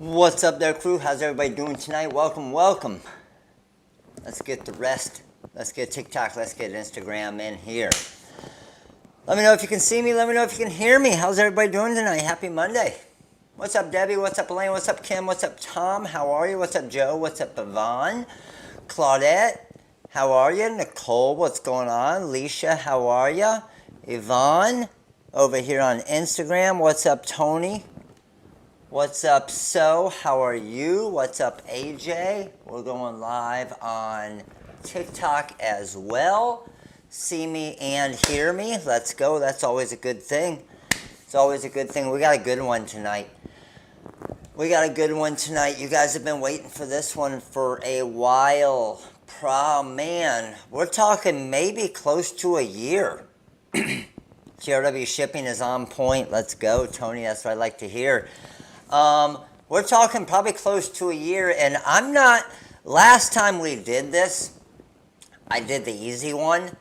What's up there, crew? How's everybody doing tonight? Welcome, welcome. Let's get the rest. Let's get TikTok. Let's get Instagram in here. Let me know if you can see me. Let me know if you can hear me. How's everybody doing tonight? Happy Monday. What's up, Debbie? What's up, Elaine? What's up, Kim? What's up, Tom? How are you? What's up, Joe? What's up, Yvonne? Claudette? How are you? Nicole, what's going on? Leisha, how are you? Yvonne, over here on Instagram. What's up, Tony? What's up, So? How are you? What's up, AJ? We're going live on TikTok as well. See me and hear me. Let's go. That's always a good thing. It's always a good thing. We got a good one tonight. We got a good one tonight. You guys have been waiting for this one for a while. Man, we're talking maybe close to a year. TRW shipping is on point. Let's go, Tony. That's what I like to hear. We're talking probably close to a year, and I'm not, last time we did this, I did the easy one.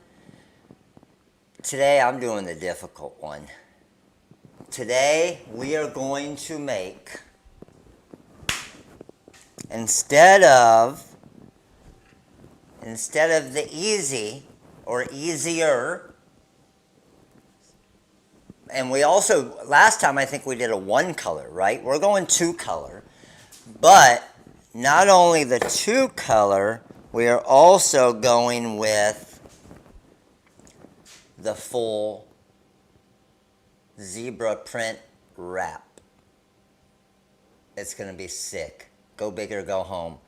Today, I'm doing the difficult one. Today, we are going to make, instead of the easy or easier, and we also, last time I think we did a one color, right? We're going two color. But not only the two color, we are also going with the full zebra print wrap. It's going to be sick. Go big or go home.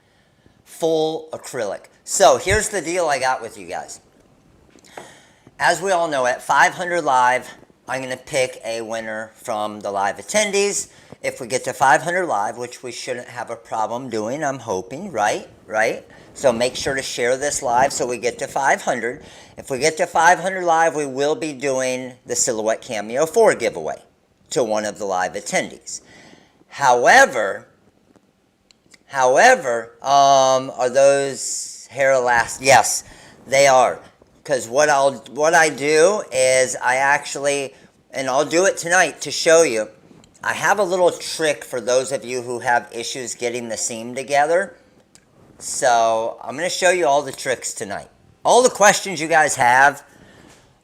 Full acrylic. So here's the deal I got with you guys. As we all know, at 500 live, I'm going to pick a winner from the live attendees. If we get to 500 live, which we shouldn't have a problem doing, I'm hoping, right? So make sure to share this live so we get to 500. If we get to 500 live, we will be doing the Silhouette Cameo 4 giveaway to one of the live attendees. However, are those hair elastics? Yes, they are. Because what I do is I actually, and I'll do it tonight to show you, I have a little trick for those of you who have issues getting the seam together. So I'm going to show you all the tricks tonight. All the questions you guys have,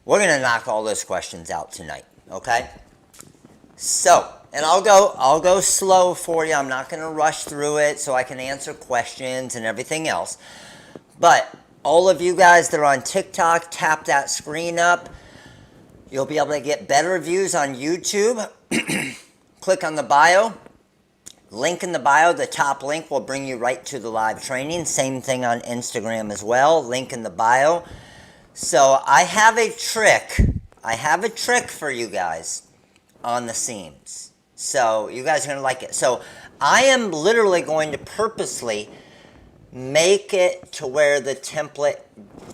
we're going to knock all those questions out tonight, okay? So, and I'll go slow for you. I'm not going to rush through it so I can answer questions and everything else. But all of you guys that are on TikTok, tap that screen up. You'll be able to get better views on YouTube. Click on the bio. Link in the bio, the top link will bring you right to the live training. Same thing on Instagram as well. Link in the bio. So I have a trick. I have a trick for you guys on the seams. So you guys are going to like it. So I am literally going to purposely make it to where the template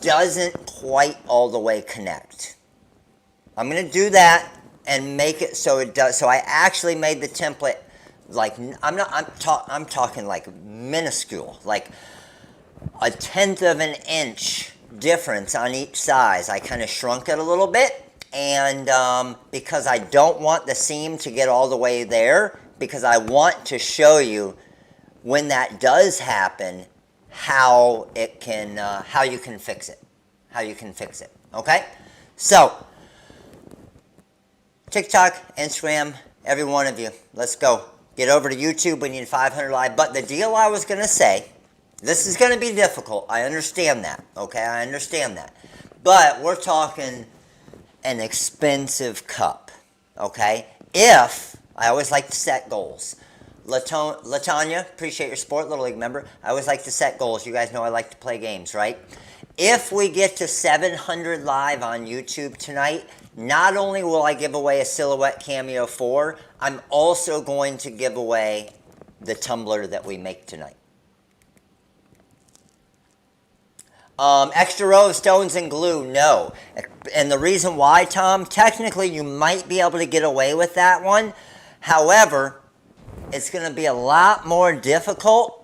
doesn't quite all the way connect. I'm going to do that and make it so it does. So I actually made the template like, I'm talking like minuscule, like a 1/10 of an inch difference on each size. I kind of shrunk it a little bit, and because I don't want the seam to get all the way there, because I want to show you when that does happen, how it can, how you can fix it, okay? So, TikTok, Instagram, every one of you, let's go. Get over to YouTube, we need 500 live. But the deal I was going to say, this is going to be difficult, I understand that, okay? I understand that. But we're talking an expensive cup, okay? If, I always like to set goals. Latanya, appreciate your support, Little League member. I always like to set goals. You guys know I like to play games, right? If we get to 700 live on YouTube tonight, not only will I give away a Silhouette Cameo 4, I'm also going to give away the tumbler that we make tonight. Extra row of stones and glue, no. And the reason why, Tom, technically you might be able to get away with that one. However, it's going to be a lot more difficult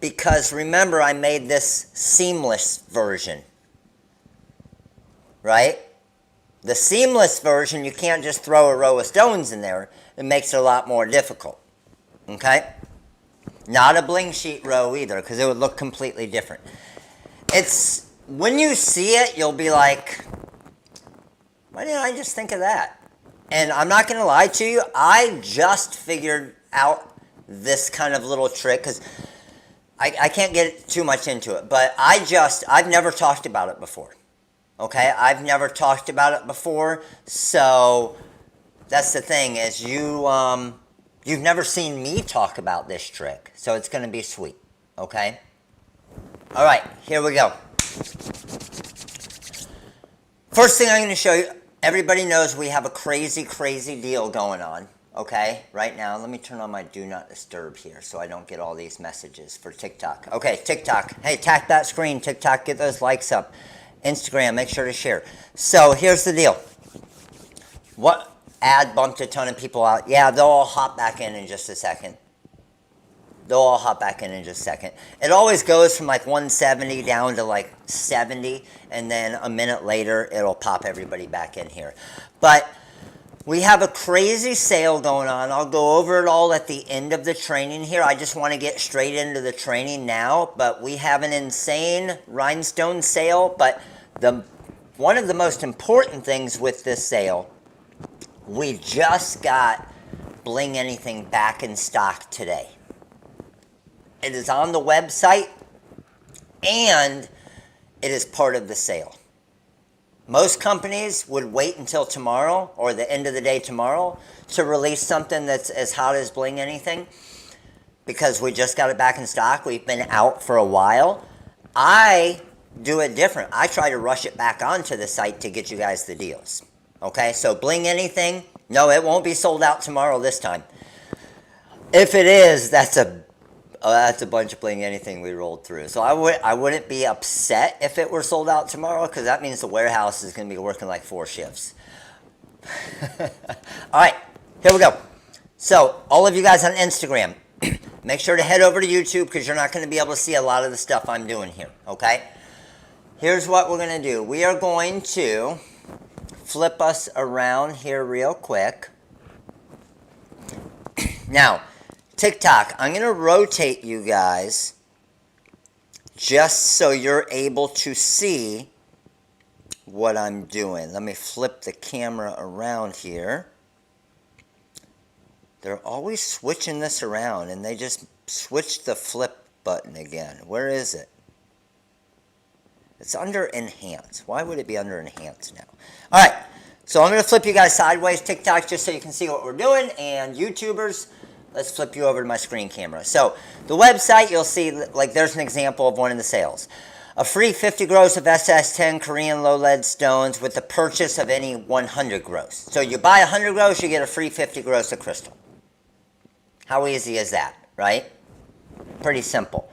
because remember I made this seamless version, right? The seamless version, you can't just throw a row of stones in there. It makes it a lot more difficult. Okay? Not a bling sheet row either, because it would look completely different. It's, when you see it, you'll be like, why didn't I just think of that? And I'm not going to lie to you, I just figured out this kind of little trick, because I can't get too much into it, but I've never talked about it before. Okay? I've never talked about it before, so that's the thing, is you've never seen me talk about this trick, so it's going to be sweet. Okay? All right, here we go. First thing I'm going to show you, everybody knows we have a crazy, crazy deal going on, okay, right now. Let me turn on my do not disturb here so I don't get all these messages for TikTok. Okay, TikTok, hey, tap that screen, TikTok, get those likes up. Instagram, make sure to share. So here's the deal. What ad bumped a ton of people out? Yeah, they'll all hop back in just a second. They'll all hop back in just a second. It always goes from like 170 down to like 70, and then a minute later, it'll pop everybody back in here. But we have a crazy sale going on. I'll go over it all at the end of the training here. I just want to get straight into the training now. But we have an insane rhinestone sale. But one of the most important things with this sale, we just got Bling Anything back in stock today. It is on the website, and it is part of the sale. Most companies would wait until tomorrow or the end of the day tomorrow to release something that's as hot as Bling Anything, because we just got it back in stock. We've been out for a while. I do it different. I try to rush it back onto the site to get you guys the deals. Okay, so Bling Anything, no, it won't be sold out tomorrow this time. If it is, that's a bunch of Bling Anything we rolled through. So I wouldn't be upset if it were sold out tomorrow, because that means the warehouse is going to be working like 4 shifts. All right, here we go. So all of you guys on Instagram, make sure to head over to YouTube, because you're not going to be able to see a lot of the stuff I'm doing here, okay? Here's what we're going to do. We are going to flip us around here real quick. Now, TikTok, I'm going to rotate you guys just so you're able to see what I'm doing. Let me flip the camera around here. They're always switching this around, and they just switched the flip button again. Where is it? It's under Enhance. Why would it be under Enhance now? All right, so I'm going to flip you guys sideways, TikTok, just so you can see what we're doing, and YouTubers, let's flip you over to my screen camera. So the website, you'll see, like, there's an example of one of the sales. A free 50 gross of SS10 Korean low lead stones with the purchase of any 100 gross. So you buy 100 gross, you get a free 50 gross of crystal. How easy is that, right? Pretty simple.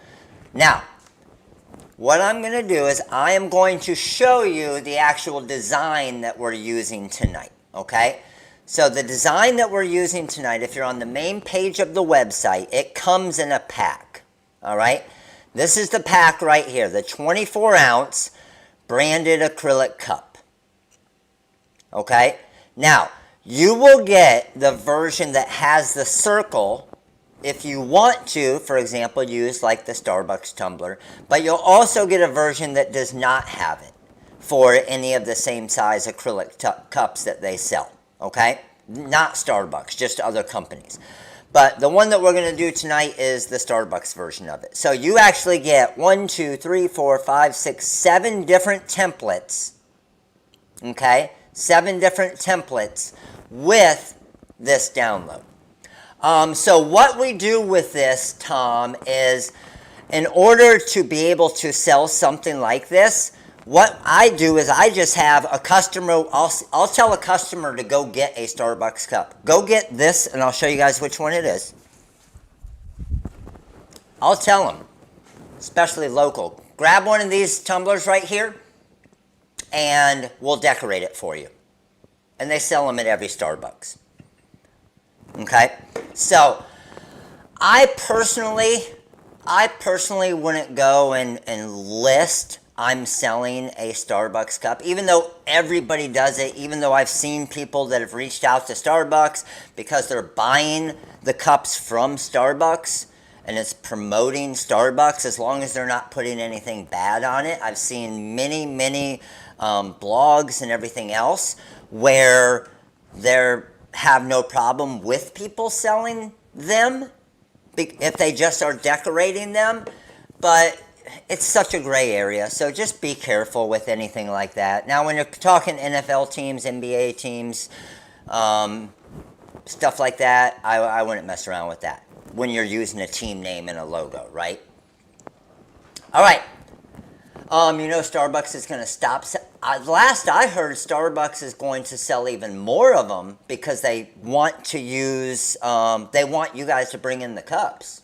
Now, what I'm going to do is I am going to show you the actual design that we're using tonight, okay? So the design that we're using tonight, if you're on the main page of the website, it comes in a pack, all right? This is the pack right here, the 24-ounce branded acrylic cup, okay? Now, you will get the version that has the circle if you want to, for example, use like the Starbucks tumbler, but you'll also get a version that does not have it for any of the same size acrylic cups that they sell. Okay? Not Starbucks, just other companies. But the one that we're going to do tonight is the Starbucks version of it. So you actually get 1, 2, 3, 4, 5, 6, 7 different templates. Okay? 7 different templates with this download. So what we do with this, Tom, is in order to be able to sell something like this, what I do is I just have a customer, I'll tell a customer to go get a Starbucks cup. Go get this, and I'll show you guys which one it is. I'll tell them, especially local, grab one of these tumblers right here, and we'll decorate it for you. And they sell them at every Starbucks. Okay? So, I personally wouldn't go and list I'm selling a Starbucks cup, even though everybody does it, even though I've seen people that have reached out to Starbucks because they're buying the cups from Starbucks and it's promoting Starbucks, as long as they're not putting anything bad on it. I've seen many blogs and everything else where they have no problem with people selling them if they just are decorating them, but it's such a gray area, so just be careful with anything like that. Now, when you're talking NFL teams, NBA teams, stuff like that, I wouldn't mess around with that when you're using a team name and a logo, right? All right. You know Starbucks is going to stop. Last I heard, Starbucks is going to sell even more of them because they want to use, they want you guys to bring in the cups.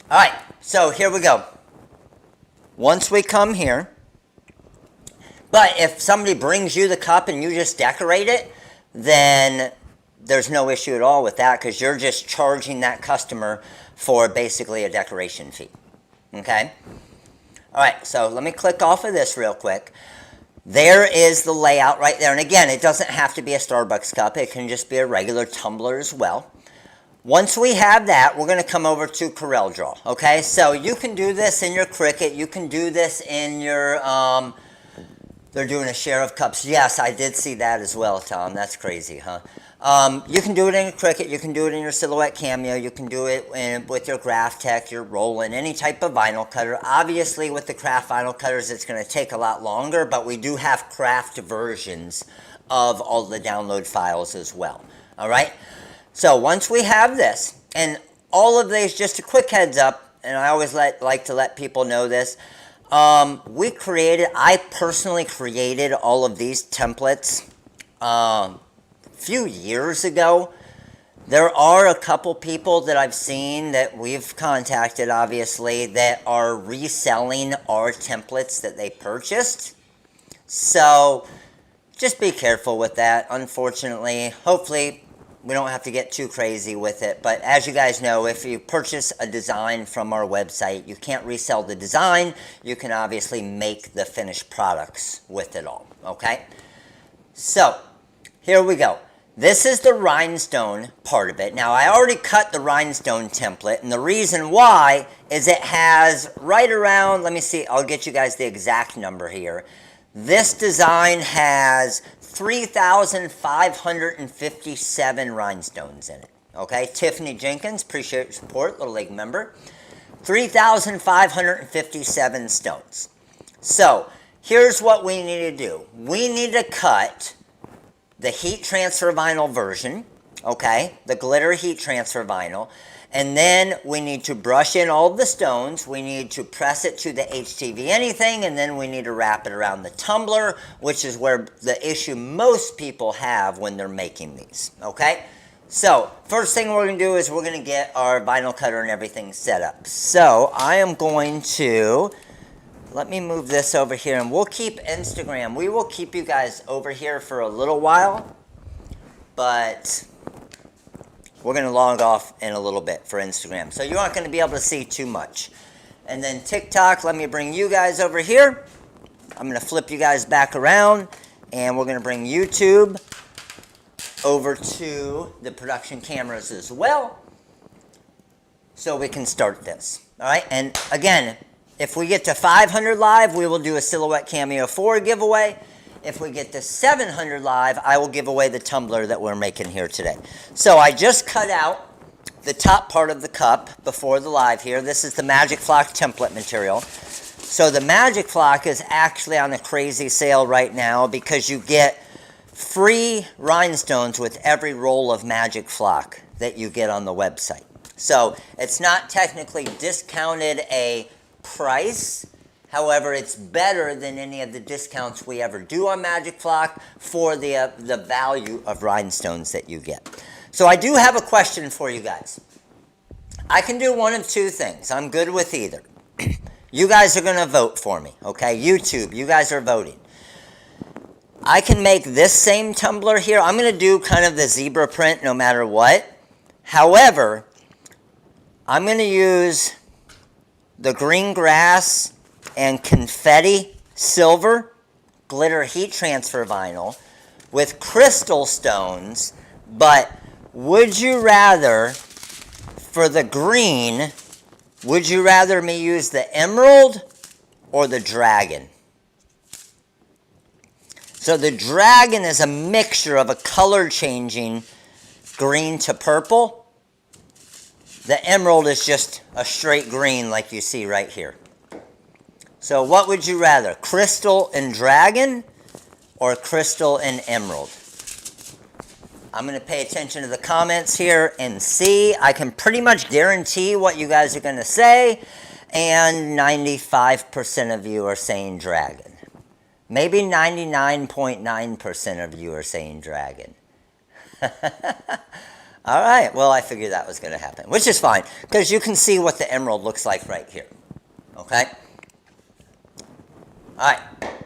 All right, so here we go. Once we come here, but if somebody brings you the cup and you just decorate it, then there's no issue at all with that because you're just charging that customer for basically a decoration fee. Okay? All right, so let me click off of this real quick. There is the layout right there. And again, it doesn't have to be a Starbucks cup. It can just be a regular tumbler as well. Once we have that, we're going to come over to CorelDRAW, okay? So you can do this in your Cricut. You can do this in your, they're doing a share of cups. Yes, I did see that as well, Tom. That's crazy, huh? You can do it in your Cricut. You can do it in your Silhouette Cameo. You can do it with your Graphtec, your Roland, any type of vinyl cutter. Obviously, with the craft vinyl cutters, it's going to take a lot longer, but we do have craft versions of all the download files as well, all right? So once we have this, and all of these, just a quick heads up, and I always like to let people know this, I personally created all of these templates a few years ago. There are a couple people that I've seen that we've contacted, obviously, that are reselling our templates that they purchased. So just be careful with that, unfortunately. Hopefully, we don't have to get too crazy with it, but as you guys know, if you purchase a design from our website, you can't resell the design. You can obviously make the finished products with it all, okay? So, here we go. This is the rhinestone part of it. Now, I already cut the rhinestone template, and the reason why is it has right around, let me see, I'll get you guys the exact number here. This design has 3,557 rhinestones in it. Okay, Tiffany Jenkins, appreciate your support, Little League member. 3,557 stones. So, here's what we need to do. We need to cut the heat transfer vinyl version, okay, the glitter heat transfer vinyl, and then we need to brush in all of the stones. We need to press it to the HTV Anything, and then we need to wrap it around the tumbler, which is where the issue most people have when they're making these, okay? So, first thing we're going to do is we're going to get our vinyl cutter and everything set up. So, I am going to, let me move this over here, and we'll keep Instagram. We will keep you guys over here for a little while, but we're going to log off in a little bit for Instagram. So you aren't going to be able to see too much. And then TikTok, let me bring you guys over here. I'm going to flip you guys back around. And we're going to bring YouTube over to the production cameras as well, so we can start this. All right? And again, if we get to 500 live, we will do a Silhouette Cameo 4 giveaway. If we get to 700 live, I will give away the tumbler that we're making here today. So I just cut out the top part of the cup before the live here. This is the Magic Flock template material. So the Magic Flock is actually on a crazy sale right now because you get free rhinestones with every roll of Magic Flock that you get on the website. So it's not technically discounted a price. However, it's better than any of the discounts we ever do on Magic Flock for the value of rhinestones that you get. So I do have a question for you guys. I can do one of two things. I'm good with either. You guys are going to vote for me, okay? YouTube, you guys are voting. I can make this same tumbler here. I'm going to do kind of the zebra print no matter what. However, I'm going to use the green grass and confetti silver glitter heat transfer vinyl with crystal stones, but would you rather, for the green, would you rather me use the emerald or the dragon? So the dragon is a mixture of a color changing green to purple. The emerald is just a straight green like you see right here. So what would you rather, crystal and dragon or crystal and emerald? I'm going to pay attention to the comments here and see. I can pretty much guarantee what you guys are going to say, and 95% of you are saying dragon. Maybe 99.9% of you are saying dragon. All right, well, I figured that was going to happen, which is fine, because you can see what the emerald looks like right here. Okay? All right,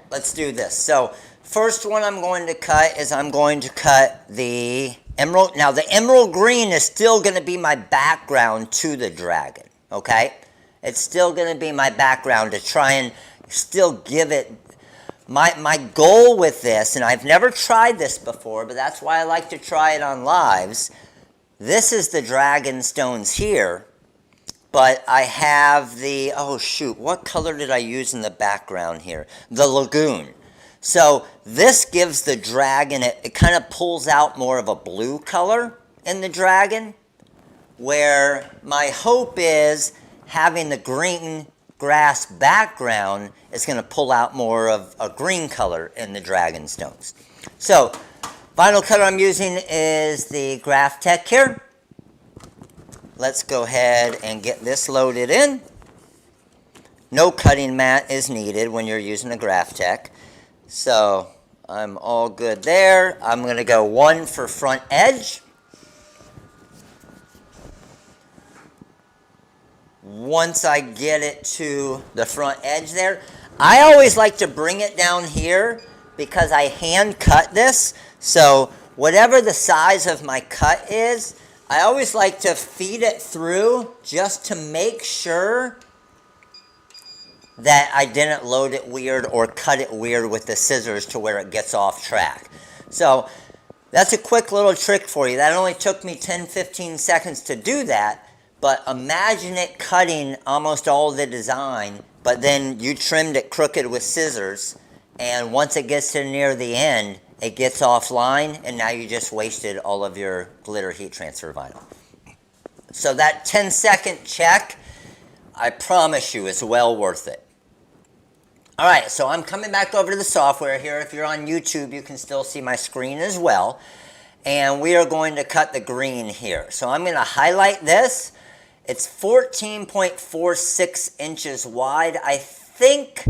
let's do this. So first one I'm going to cut is I'm going to cut the emerald. Now, the emerald green is still going to be my background to the dragon, okay? It's still going to be my background to try and still give it. My goal with this, and I've never tried this before, but that's why I like to try it on lives. This is the dragon stones here, but I have the, oh shoot, what color did I use in the background here? The lagoon. So this gives the dragon, it kind of pulls out more of a blue color in the dragon, where my hope is having the green grass background is going to pull out more of a green color in the dragon stones. So vinyl cutter I'm using is the Graph Tech here. Let's go ahead and get this loaded in. No cutting mat is needed when you're using a Graph Tech. So I'm all good there. I'm going to go one for front edge. Once I get it to the front edge there, I always like to bring it down here because I hand cut this. So whatever the size of my cut is, I always like to feed it through just to make sure that I didn't load it weird or cut it weird with the scissors to where it gets off track. So that's a quick little trick for you. That only took me 10-15 seconds to do that. But imagine it cutting almost all the design, but then you trimmed it crooked with scissors, and once it gets to near the end, it gets offline, and now you just wasted all of your glitter heat transfer vinyl. So that 10-second check, I promise you, is well worth it. All right, so I'm coming back over to the software here. If you're on YouTube, you can still see my screen as well. And we are going to cut the green here. So I'm going to highlight this. It's 14.46 inches wide. I think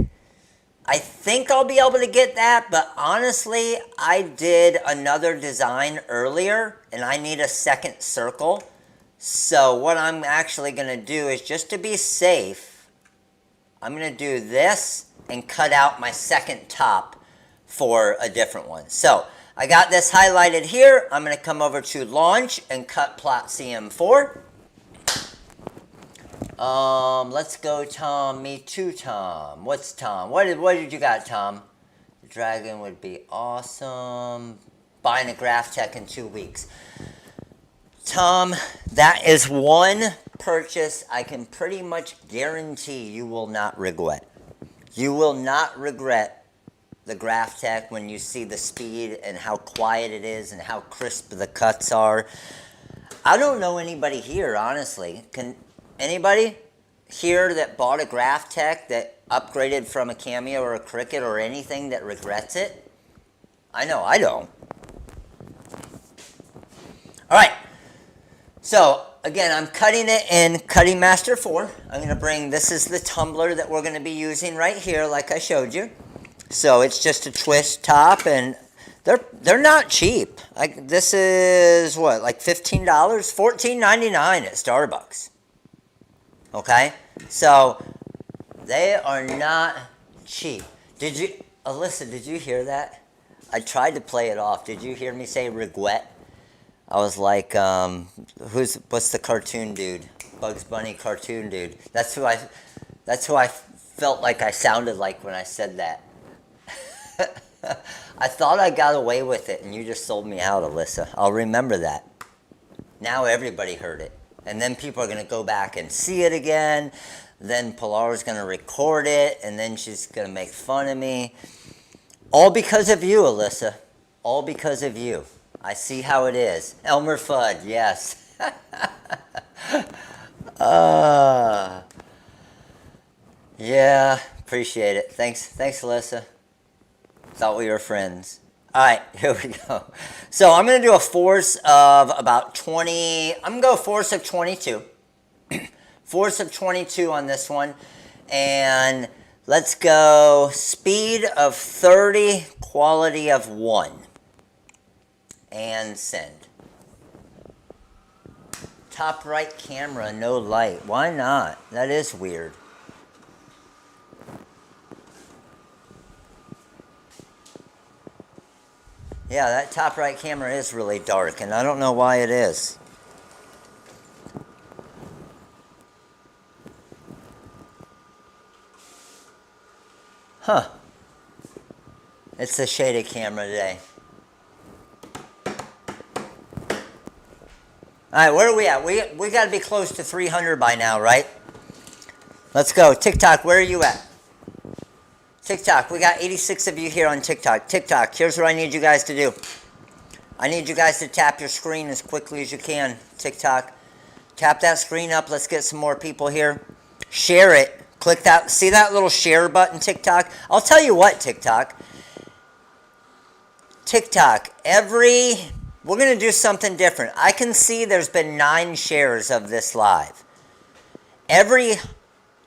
I'll be able to get that, but honestly, I did another design earlier, and I need a second circle. So what I'm actually going to do is, just to be safe, I'm going to do this and cut out my second top for a different one. So I got this highlighted here. I'm going to come over to Launch and cut Plot CM4. Let's go, Tom. Me too, Tom. What's Tom? What did you got, Tom? The dragon would be awesome. Buying a Graph Tech in 2 weeks. Tom, that is one purchase I can pretty much guarantee you will not regret. You will not regret the Graph Tech when you see the speed and how quiet it is and how crisp the cuts are. I don't know anybody here, honestly. Can anybody here that bought a Graph Tech that upgraded from a Cameo or a Cricut or anything that regrets it? I know I don't. All right. So, again, I'm cutting it in Cutting Master 4. I'm going to bring, this is the tumbler that we're going to be using right here, like I showed you. So, it's just a twist top, and they're not cheap. Like, this is, what, like $15? $14.99 at Starbucks. Okay? So, they are not cheap. Did you, Alyssa, did you hear that? I tried to play it off. Did you hear me say regret? I was like, what's the cartoon dude? Bugs Bunny cartoon dude. That's who I felt like I sounded like when I said that. I thought I got away with it, and you just sold me out, Alyssa. I'll remember that. Now everybody heard it. And then people are going to go back and see it again. Then Pilar's going to record it, and then she's going to make fun of me. All because of you, Alyssa. All because of you. I see how it is. Elmer Fudd, yes. Yeah, appreciate it. Thanks, Alyssa. Thought we were friends. All right, here we go. So I'm going to do a force of about 20. I'm going to go force of 22. Force of 22 on this one. And let's go speed of 30, quality of 1. And send. Top right camera, no light. Why not? That is weird. Yeah, that top right camera is really dark, and I don't know why it is. Huh. It's the shaded camera today. Alright, where are we at? We got to be close to 300 by now, right? Let's go. TikTok, where are you at? TikTok, we got 86 of you here on TikTok. TikTok, here's what I need you guys to do. I need you guys to tap your screen as quickly as you can. TikTok, tap that screen up. Let's get some more people here. Share it. Click that. See that little share button, TikTok? I'll tell you what, TikTok. TikTok, we're going to do something different. I can see there's been 9 shares of this live.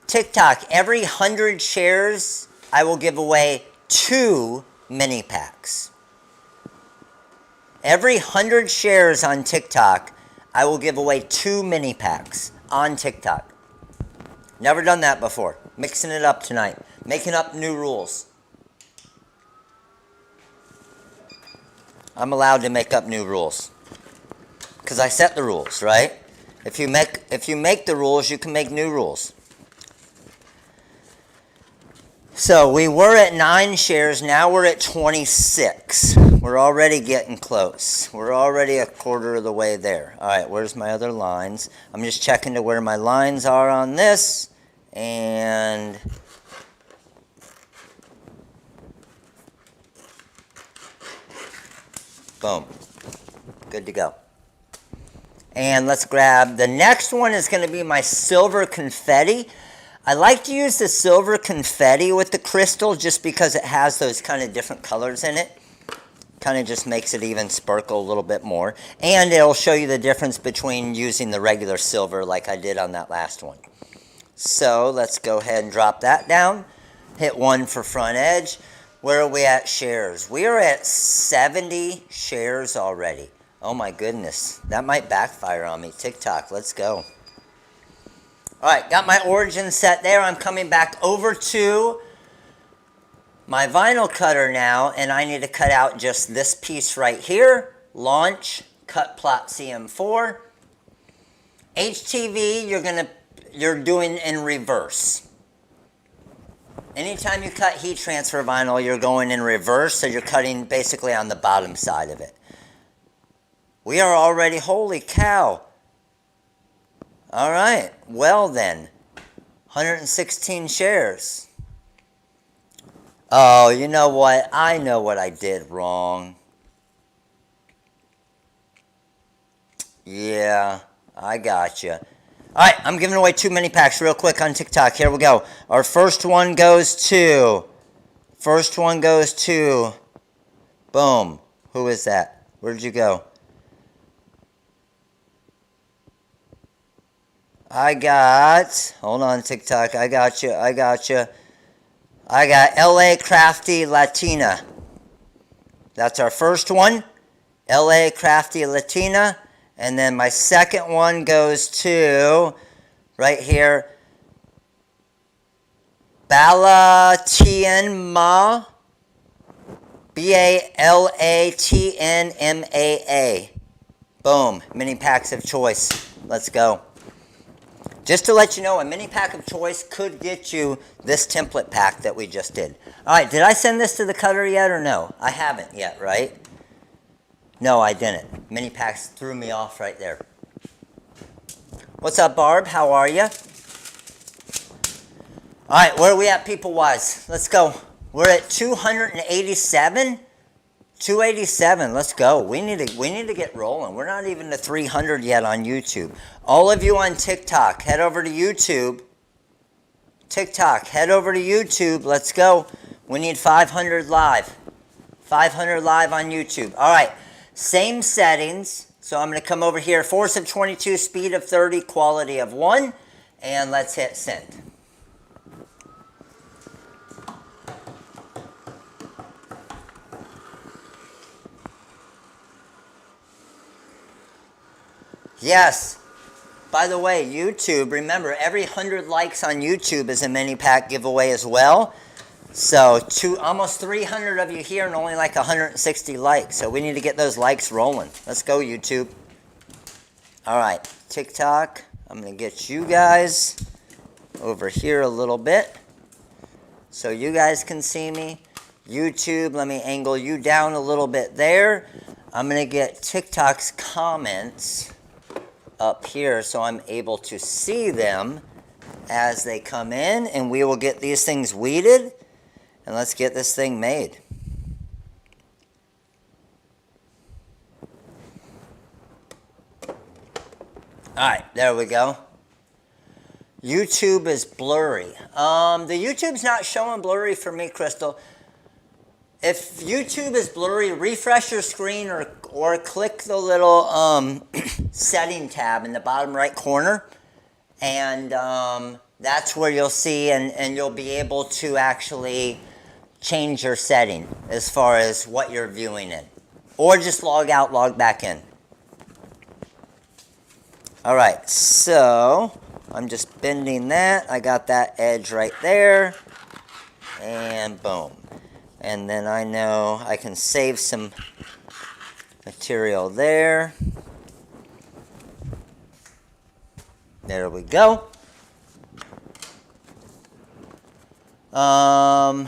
TikTok, every 100 shares, I will give away 2 mini packs. Every 100 shares on TikTok, I will give away 2 mini packs on TikTok. Never done that before. Mixing it up tonight. Making up new rules. I'm allowed to make up new rules. Because I set the rules, right? If you make the rules, you can make new rules. So we were at 9 shares, now we're at 26. We're already getting close. We're already a quarter of the way there. All right, where's my other lines? I'm just checking to where my lines are on this. And boom. Good to go. And let's grab, the next one is going to be my silver confetti. I like to use the silver confetti with the crystal just because it has those kind of different colors in it. Kind of just makes it even sparkle a little bit more. And it'll show you the difference between using the regular silver like I did on that last one. So let's go ahead and drop that down. Hit 1 for front edge. Where are we at shares? We are at 70 shares already. Oh my goodness. That might backfire on me. TikTok, let's go. Alright, got my origin set there. I'm coming back over to my vinyl cutter now, and I need to cut out just this piece right here. Launch, cut plot CM4. HTV, you're doing in reverse. Anytime you cut heat transfer vinyl, you're going in reverse, so you're cutting basically on the bottom side of it. We are already, holy cow. All right, well then, 116 shares. Oh, you know what? I know what I did wrong. Yeah, I got you. All right, I'm giving away 2 mini packs real quick on TikTok. Here we go. Our first one goes to... Boom. Who is that? Where did you go? I got... Hold on, TikTok. I got you. I got LA Crafty Latina. That's our first one. LA Crafty Latina. And then my second one goes to, right here, Balatnmaa. Balatnmaa. Boom. Mini packs of choice. Let's go. Just to let you know, a mini pack of choice could get you this template pack that we just did. All right, did I send this to the cutter yet or no? I haven't yet, right? No, I didn't. Mini packs threw me off right there. What's up, Barb? How are you? All right, where are we at people-wise? Let's go. We're at 287. 287. Let's go. We need to get rolling. We're not even to 300 yet on YouTube. All of you on TikTok, head over to YouTube. TikTok, head over to YouTube. Let's go. We need 500 live. 500 live on YouTube. All right. Same settings. So I'm going to come over here. Force of 22, speed of 30, quality of 1. And let's hit send. Yes. By the way, YouTube, remember, every 100 likes on YouTube is a mini pack giveaway as well. So almost 300 of you here and only like 160 likes. So we need to get those likes rolling. Let's go, YouTube. All right, TikTok, I'm going to get you guys over here a little bit so you guys can see me. YouTube, let me angle you down a little bit there. I'm going to get TikTok's comments up here so I'm able to see them as they come in, and we will get these things weeded, and let's get this thing made. Alright, there we go. YouTube is blurry. The YouTube's not showing blurry for me, Crystal. If YouTube is blurry, refresh your screen or click the little setting tab in the bottom right corner, and that's where you'll see and you'll be able to actually change your setting as far as what you're viewing in. Or just log out, log back in. Alright, so I'm just bending that. I got that edge right there, and boom. And then I know I can save some material there. There we go. Not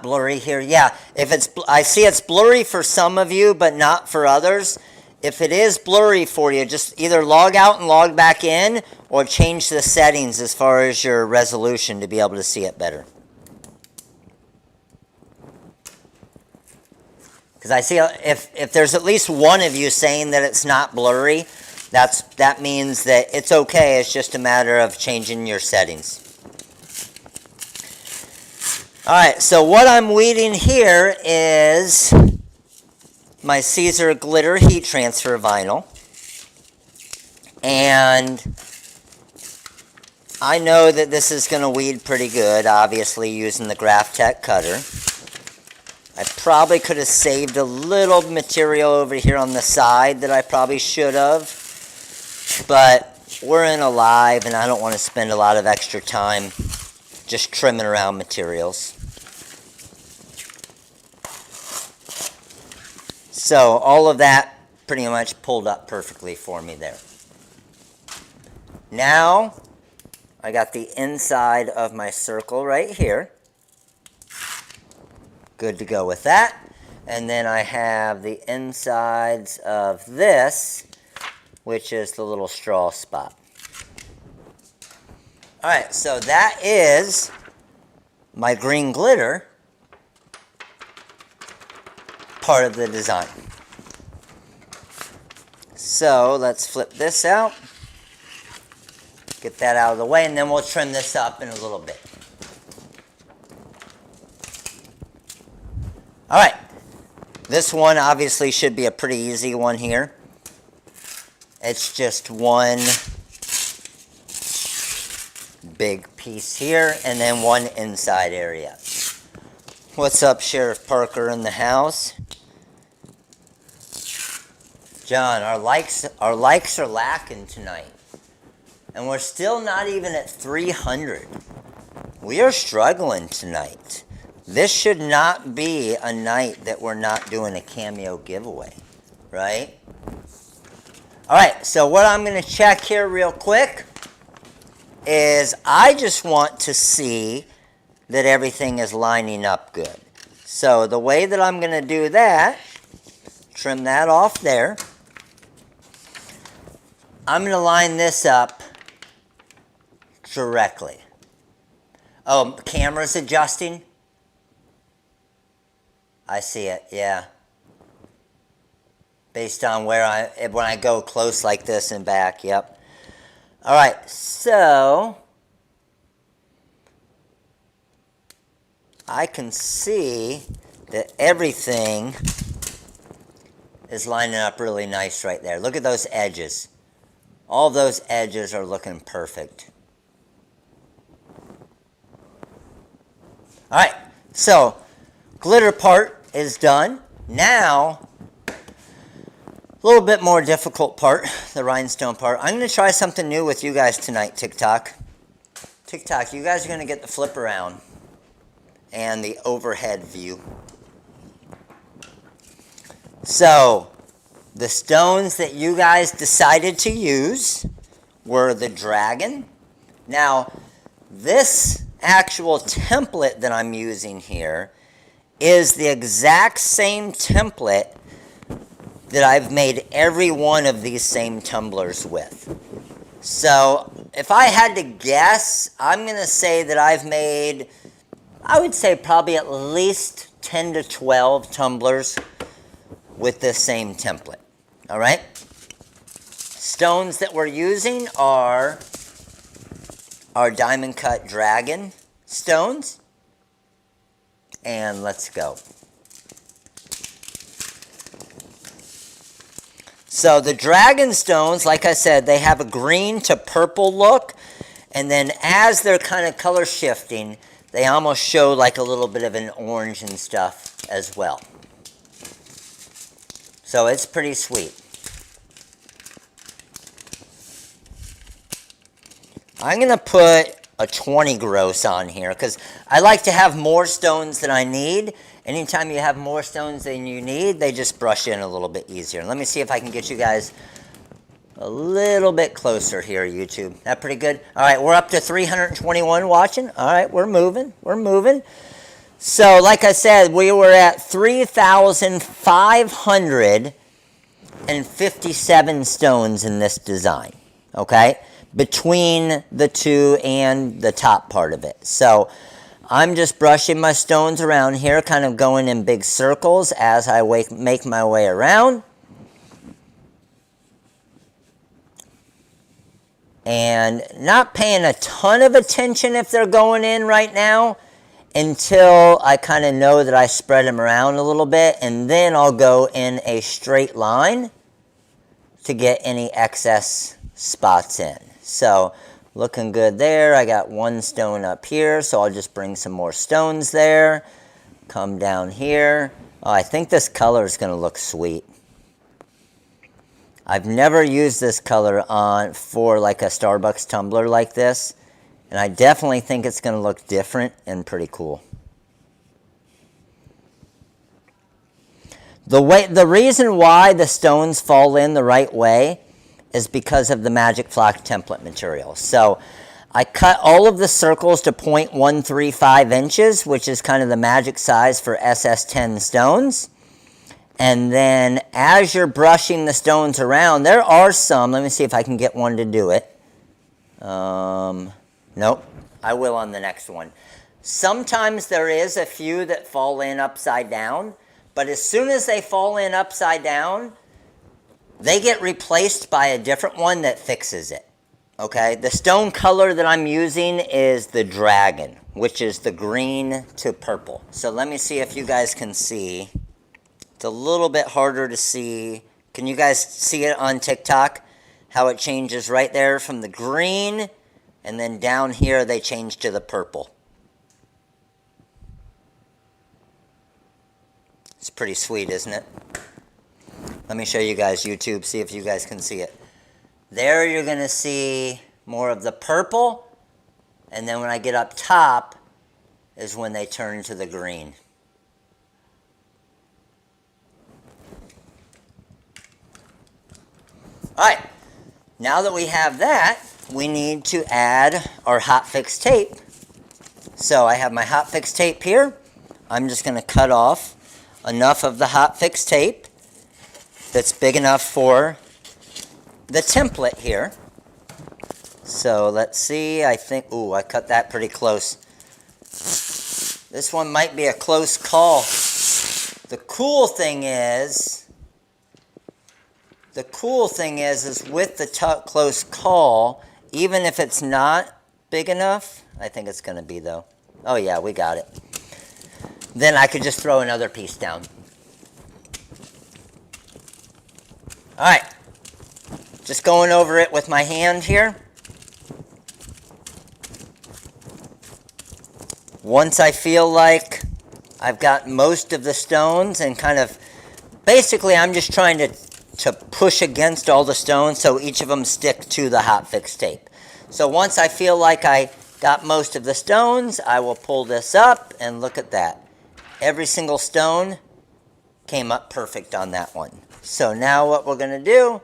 blurry here. Yeah, if it's, I see it's blurry for some of you, but not for others. If it is blurry for you, just either log out and log back in, or change the settings as far as your resolution to be able to see it better. Because I see if there's at least one of you saying that it's not blurry, that means that it's okay. It's just a matter of changing your settings. All right, so what I'm weeding here is my Caesar glitter heat transfer vinyl. And I know that this is going to weed pretty good, obviously, using the Graphtec cutter. I probably could have saved a little material over here on the side that I probably should have. But we're in a live, and I don't want to spend a lot of extra time just trimming around materials. So all of that pretty much pulled up perfectly for me there. Now I got the inside of my circle right here. Good to go with that. And then I have the insides of this, which is the little straw spot. Alright, so that is my green glitter part of the design. So let's flip this out, get that out of the way, and then we'll trim this up in a little bit. Alright, this one obviously should be a pretty easy one here. It's just one big piece here and then one inside area. What's up, Sheriff Parker in the house? John, our likes are lacking tonight. And we're still not even at 300. We are struggling tonight. This should not be a night that we're not doing a Cameo giveaway, right? All right, so what I'm going to check here real quick is I just want to see that everything is lining up good. So the way that I'm going to do that, trim that off there. I'm going to line this up directly. Oh, camera's adjusting. I see it, yeah. Based on where when I go close like this and back, yep. All right, so I can see that everything is lining up really nice right there. Look at those edges. All those edges are looking perfect. All right, so glitter part is done. Now, a little bit more difficult part, the rhinestone part. I'm going to try something new with you guys tonight, TikTok. TikTok, you guys are going to get the flip around and the overhead view. So, the stones that you guys decided to use were the dragon. Now, this actual template that I'm using here is the exact same template that I've made every one of these same tumblers with. So, if I had to guess, I'm going to say that I've made, I would say probably at least 10 to 12 tumblers with this same template. All right? Stones that we're using are our diamond cut dragon stones. And let's go. So the dragon stones, like I said, they have a green to purple look. And then as they're kind of color shifting, they almost show like a little bit of an orange and stuff as well. So it's pretty sweet. I'm going to put a 20 gross on here because I like to have more stones than I need. Anytime you have more stones than you need, they just brush in a little bit easier. Let me see if I can get you guys a little bit closer here, YouTube. That pretty good? All right, we're up to 321 watching. All right, we're moving. We're moving. So, like I said, we were at 3,557 stones in this design, okay? Between the two and the top part of it. So, I'm just brushing my stones around here, kind of going in big circles as I make my way around. And not paying a ton of attention if they're going in right now, until I kind of know that I spread them around a little bit, and then I'll go in a straight line to get any excess spots in. So, looking good there. I got one stone up here, so I'll just bring some more stones there. Come down here. Oh, I think this color is going to look sweet. I've never used this color for like a Starbucks tumbler like this. And I definitely think it's going to look different and pretty cool. The reason why the stones fall in the right way is because of the Magic Flock template material. So I cut all of the circles to 0.135 inches, which is kind of the magic size for SS10 stones. And then as you're brushing the stones around, there are some, let me see if I can get one to do it. Nope, I will on the next one. Sometimes there is a few that fall in upside down, but as soon as they fall in upside down, they get replaced by a different one that fixes it. Okay, the stone color that I'm using is the dragon, which is the green to purple. So let me see if you guys can see. It's a little bit harder to see. Can you guys see it on TikTok? How it changes right there from the green, and then down here they change to the purple. It's pretty sweet, isn't it? Let me show you guys YouTube, see if you guys can see it. There you're going to see more of the purple, and then when I get up top is when they turn to the green. Alright, now that we have that, we need to add our hot fix tape. So I have my hot fix tape here. I'm just going to cut off enough of the hot fix tape that's big enough for the template here. So let's see, I think, ooh, I cut that pretty close. This one might be a close call. The cool thing is with the close call, even if it's not big enough, I think it's going to be though. Oh yeah, we got it. Then I could just throw another piece down. Alright, just going over it with my hand here. Once I feel like I've got most of the stones and kind of, basically I'm just trying to push against all the stones so each of them stick to the hot fix tape. So once I feel like I got most of the stones, I will pull this up and look at that. Every single stone came up perfect on that one. So now what we're going to do,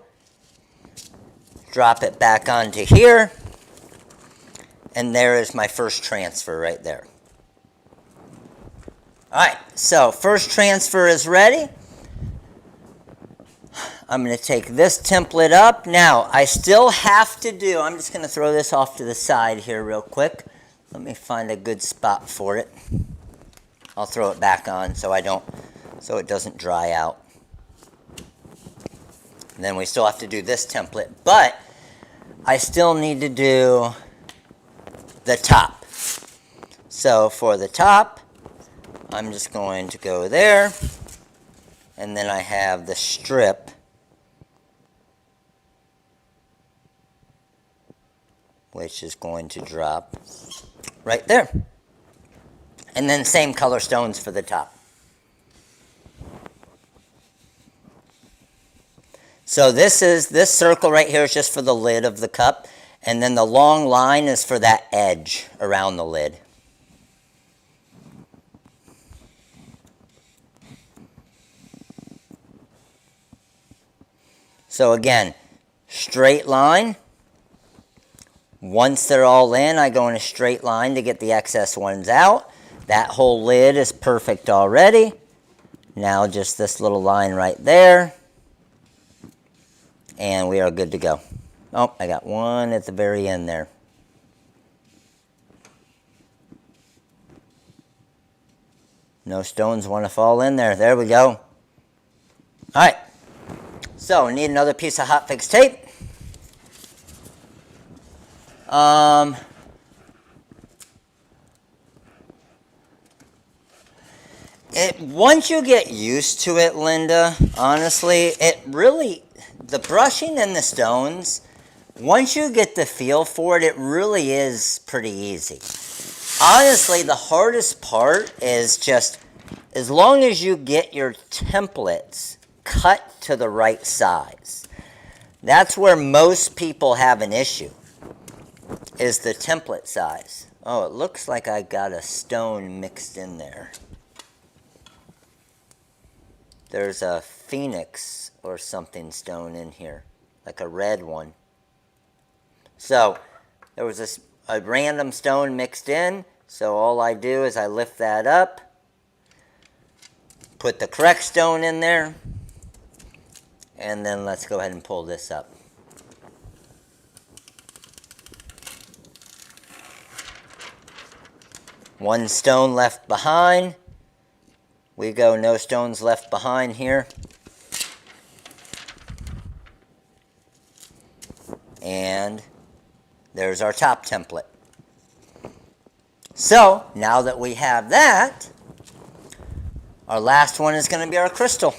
drop it back onto here, and there is my first transfer right there. Alright, so first transfer is ready. I'm going to take this template up. Now, I still have to do, I'm just going to throw this off to the side here real quick. Let me find a good spot for it. I'll throw it back on so it doesn't dry out. And then we still have to do this template, but I still need to do the top. So for the top, I'm just going to go there, and then I have the strip which is going to drop right there. And then same color stones for the top. So this circle right here is just for the lid of the cup, and then the long line is for that edge around the lid. So again, straight line. Once they're all in, I go in a straight line to get the excess ones out. That whole lid is perfect already. Now just this little line right there. And we are good to go. Oh, I got one at the very end there. No stones want to fall in there. There we go. Alright. So, we need another piece of hot fix tape. Once you get used to it, Linda, honestly, the brushing and the stones, once you get the feel for it, it really is pretty easy. Honestly, the hardest part is just, as long as you get your templates cut to the right size. That's where most people have an issue, is the template size. Oh, it looks like I got a stone mixed in there. There's a phoenix or something stone in here, like a red one. So, there was a random stone mixed in, so all I do is I lift that up, put the correct stone in there, and then let's go ahead and pull this up. One stone left behind. We go no stones left behind here. And there's our top template. So, now that we have that, our last one is going to be our crystal.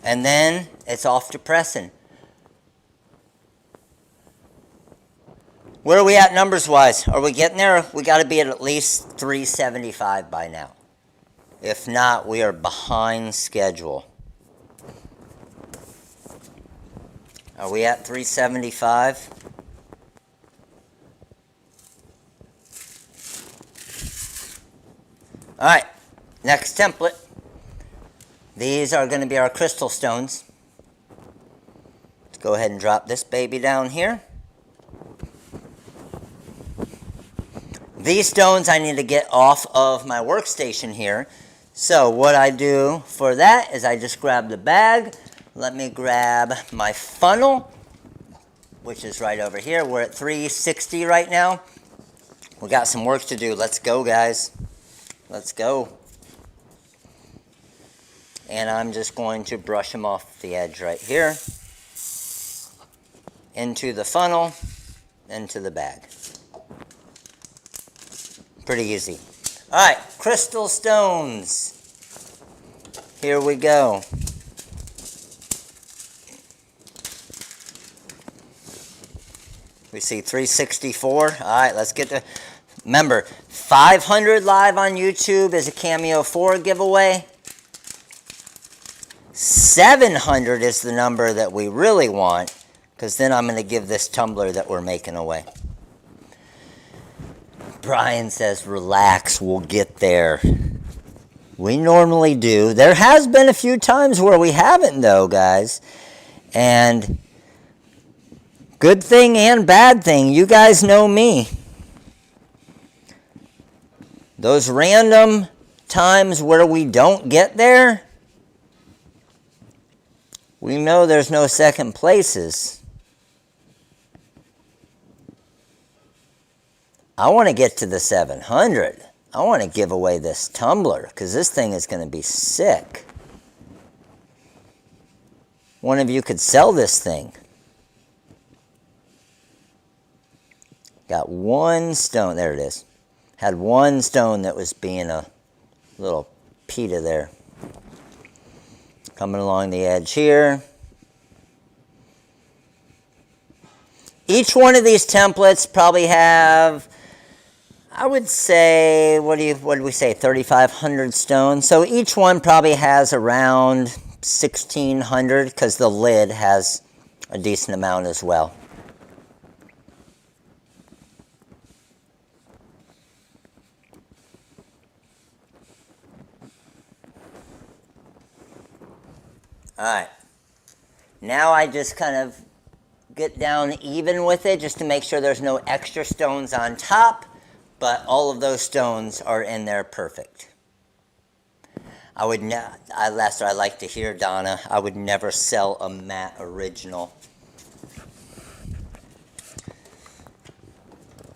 And then it's off to pressing. Where are we at numbers-wise? Are we getting there? We got to be at least 375 by now. If not, we are behind schedule. Are we at 375? Alright, next template. These are going to be our crystal stones. Go ahead and drop this baby down here. These stones I need to get off of my workstation here. So what I do for that is I just grab the bag. Let me grab my funnel, which is right over here. We're at 360 right now. We got some work to do. Let's go, guys. Let's go. And I'm just going to brush them off the edge right here. Into the funnel, into the bag. Pretty easy. All right, crystal stones. Here we go. We see 364. All right, let's get to... Remember, 500 live on YouTube is a Cameo 4 giveaway. 700 is the number that we really want, because then I'm going to give this tumbler that we're making away. Brian says, relax, we'll get there. We normally do. There has been a few times where we haven't, though, guys. And good thing and bad thing, you guys know me. Those random times where we don't get there, we know there's no second places. I want to get to the 700. I want to give away this tumbler because this thing is going to be sick. One of you could sell this thing. Got one stone. There it is. Had one stone that was being a little pita there. Coming along the edge here. Each one of these templates probably have, I would say, what did we say, 3,500 stones. So each one probably has around 1,600 because the lid has a decent amount as well. Alright, now I just kind of get down even with it just to make sure there's no extra stones on top, but all of those stones are in there perfect. That's what I like to hear, Donna. I would never sell a matte original.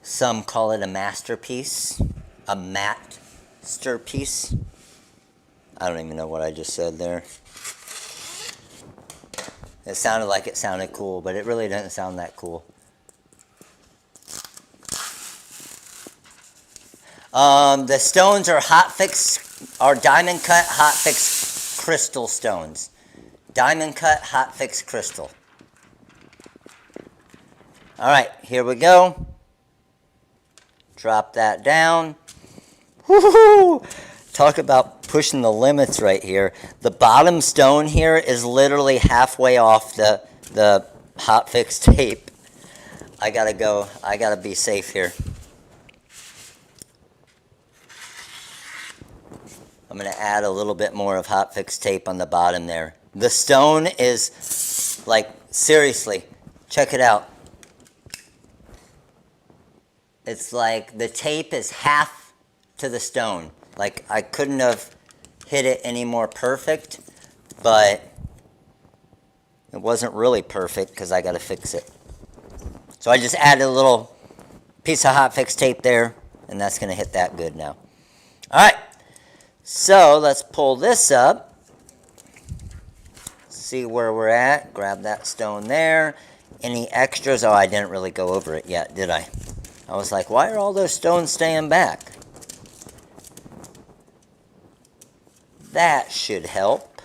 Some call it a masterpiece, a masterpiece. I don't even know what I just said there. It sounded like it sounded cool, but it really doesn't sound that cool. The stones are diamond cut hot fix crystal stones. Diamond cut hot fix crystal. All right, here we go. Drop that down. Woohoo! Talk about pushing the limits right here. The bottom stone here is literally halfway off the hot fix tape. I gotta go. I gotta be safe here. I'm gonna add a little bit more of hot fix tape on the bottom there. The stone is like, seriously, check it out. It's like the tape is half to the stone. Like, I couldn't have hit it any more perfect, but it wasn't really perfect because I got to fix it. So I just added a little piece of hot fix tape there, and that's going to hit that good now. All right, so let's pull this up, see where we're at. Grab that stone there. Any extras? Oh, I didn't really go over it yet, did I? I was like, why are all those stones staying back? That should help.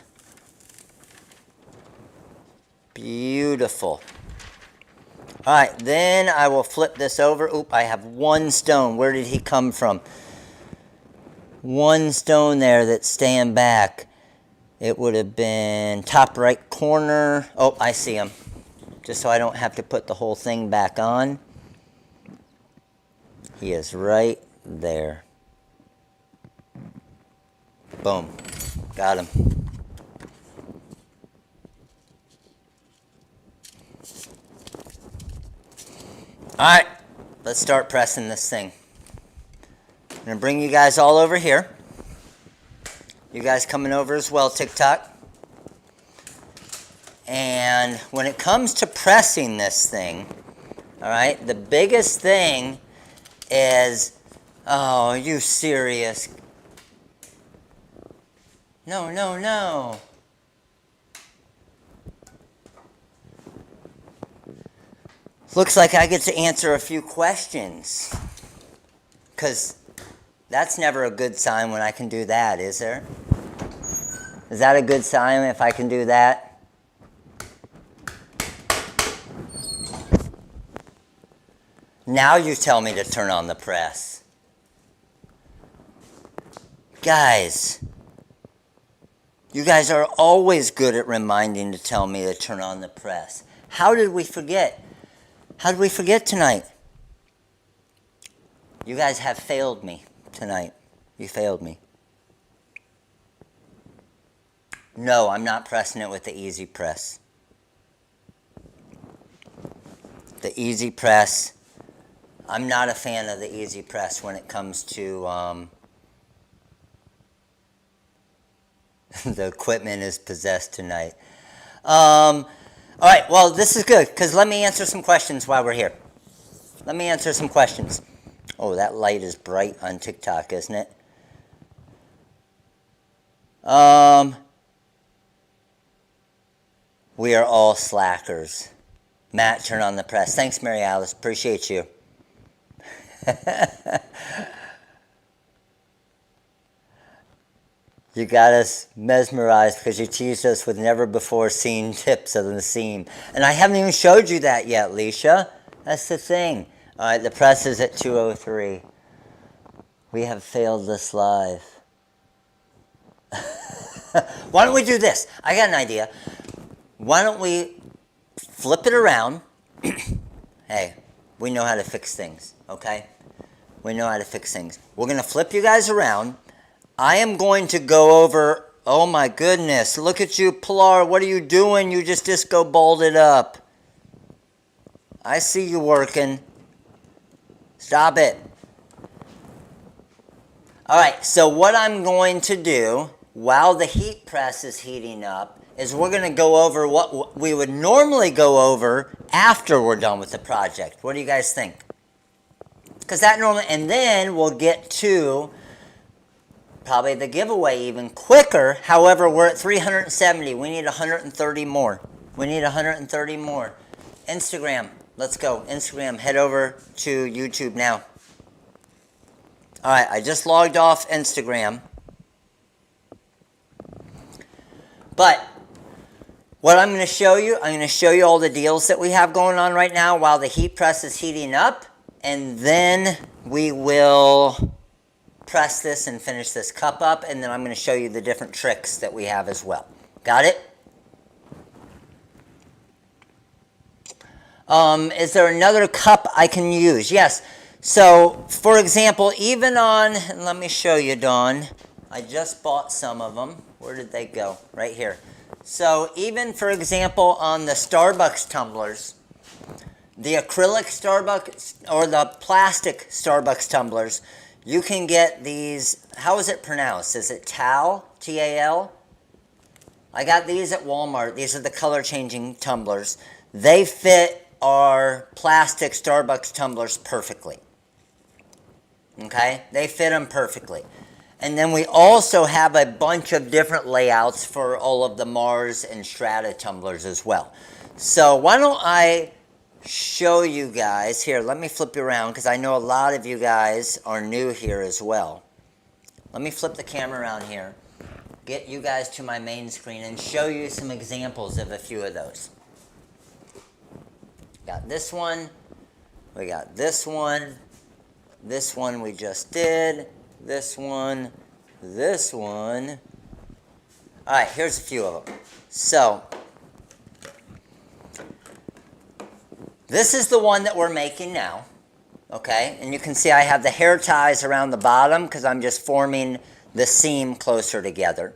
Beautiful. All right, then I will flip this over. Oop, I have one stone. Where did he come from? One stone there that's staying back. It would have been top right corner. Oh, I see him. Just so I don't have to put the whole thing back on. He is right there. Boom. Got him. Alright, let's start pressing this thing. I'm going to bring you guys all over here. You guys coming over as well, TikTok. And when it comes to pressing this thing, alright, the biggest thing is, oh, are you serious? No, no, no. Looks like I get to answer a few questions. Because that's never a good sign when I can do that, is there? Is that a good sign if I can do that? Now you tell me to turn on the press. Guys, you guys are always good at reminding to tell me to turn on the press. How did we forget? How did we forget tonight? You guys have failed me tonight. You failed me. No, I'm not pressing it with the easy press. The easy press, I'm not a fan of the easy press when it comes to the equipment is possessed tonight. All right, well, this is good, because let me answer some questions while we're here. Let me answer some questions. Oh, that light is bright on TikTok, isn't it? We are all slackers. Matt, turn on the press. Thanks, Mary Alice. Appreciate you. You got us mesmerized because you teased us with never-before-seen tips of the seam. And I haven't even showed you that yet, Leisha. That's the thing. All right, the press is at 2:03. We have failed this live. Why don't we do this? I got an idea. Why don't we flip it around? Hey, we know how to fix things, okay? We know how to fix things. We're going to flip you guys around. I am going to go over, oh my goodness, look at you, Pilar, what are you doing? You just disco balled it up. I see you working. Stop it. All right, so what I'm going to do while the heat press is heating up is we're going to go over what we would normally go over after we're done with the project. What do you guys think? Because that normally, and then we'll get to probably the giveaway even quicker. However, we're at 370. We need 130 more. We need 130 more. Instagram. Let's go. Instagram. Head over to YouTube now. All right. I just logged off Instagram. But what I'm going to show you, I'm going to show you all the deals that we have going on right now while the heat press is heating up. And then we will press this and finish this cup up, and then I'm going to show you the different tricks that we have as well. Got it? Is there another cup I can use? Yes. So, for example, even on, let me show you, Dawn. I just bought some of them. Where did they go? Right here. So, even, for example, on the Starbucks tumblers, the acrylic Starbucks, or the plastic Starbucks tumblers, you can get these, how is it pronounced? Is it Tal? T-A-L? I got these at Walmart. These are the color-changing tumblers. They fit our plastic Starbucks tumblers perfectly. Okay? They fit them perfectly. And then we also have a bunch of different layouts for all of the Mars and Strata tumblers as well. So why don't I show you guys here. Let me flip you around because I know a lot of you guys are new here as well. Let me flip the camera around here, get you guys to my main screen, and show you some examples of a few of those. Got this one, we got this one we just did, this one. All right, here's a few of them. So this is the one that we're making now, okay? And you can see I have the hair ties around the bottom because I'm just forming the seam closer together.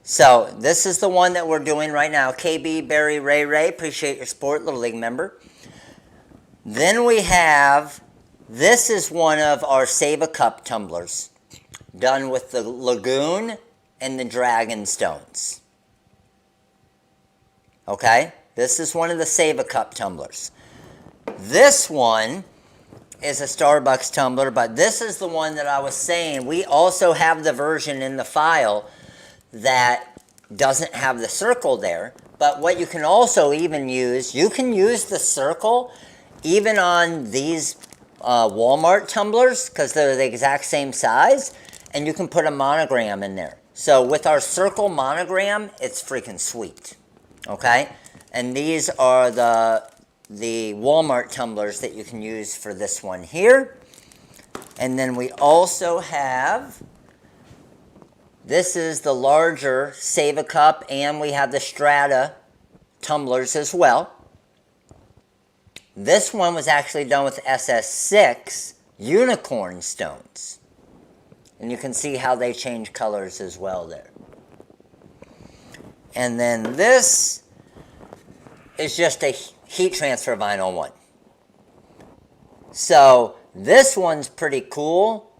So this is the one that we're doing right now. KB, Barry, Ray, appreciate your support, Little League member. Then we have, this is one of our Save a Cup tumblers, done with the Lagoon and the Dragon Stones. Okay, this is one of the Save a Cup tumblers. This one is a Starbucks tumbler, but this is the one that I was saying. We also have the version in the file that doesn't have the circle there. But what you can also even use, you can use the circle even on these Walmart tumblers because they're the exact same size, and you can put a monogram in there. So with our circle monogram, it's freaking sweet. Okay? And these are the Walmart tumblers that you can use for this one here. And then we also have, this is the larger Save a Cup, and we have the Strata tumblers as well. This one was actually done with SS6 unicorn stones. And you can see how they change colors as well there. And then this is just a heat transfer vinyl one. So this one's pretty cool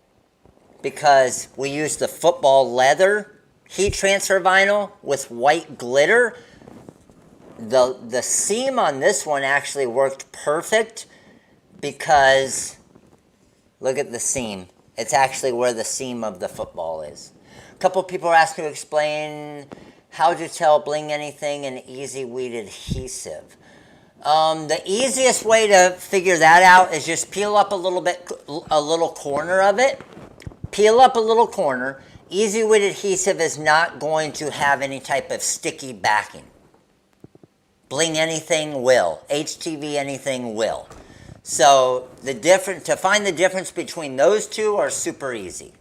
because we use the football leather heat transfer vinyl with white glitter. The seam on this one actually worked perfect because look at the seam. It's actually where the seam of the football is. A couple people are asking to explain how to tell Bling Anything an easy weed adhesive. The easiest way to figure that out is just peel up a little corner of it. Peel up a little corner. Easy weed adhesive is not going to have any type of sticky backing. Bling Anything will. HTV Anything will. So to find the difference between those two are super easy.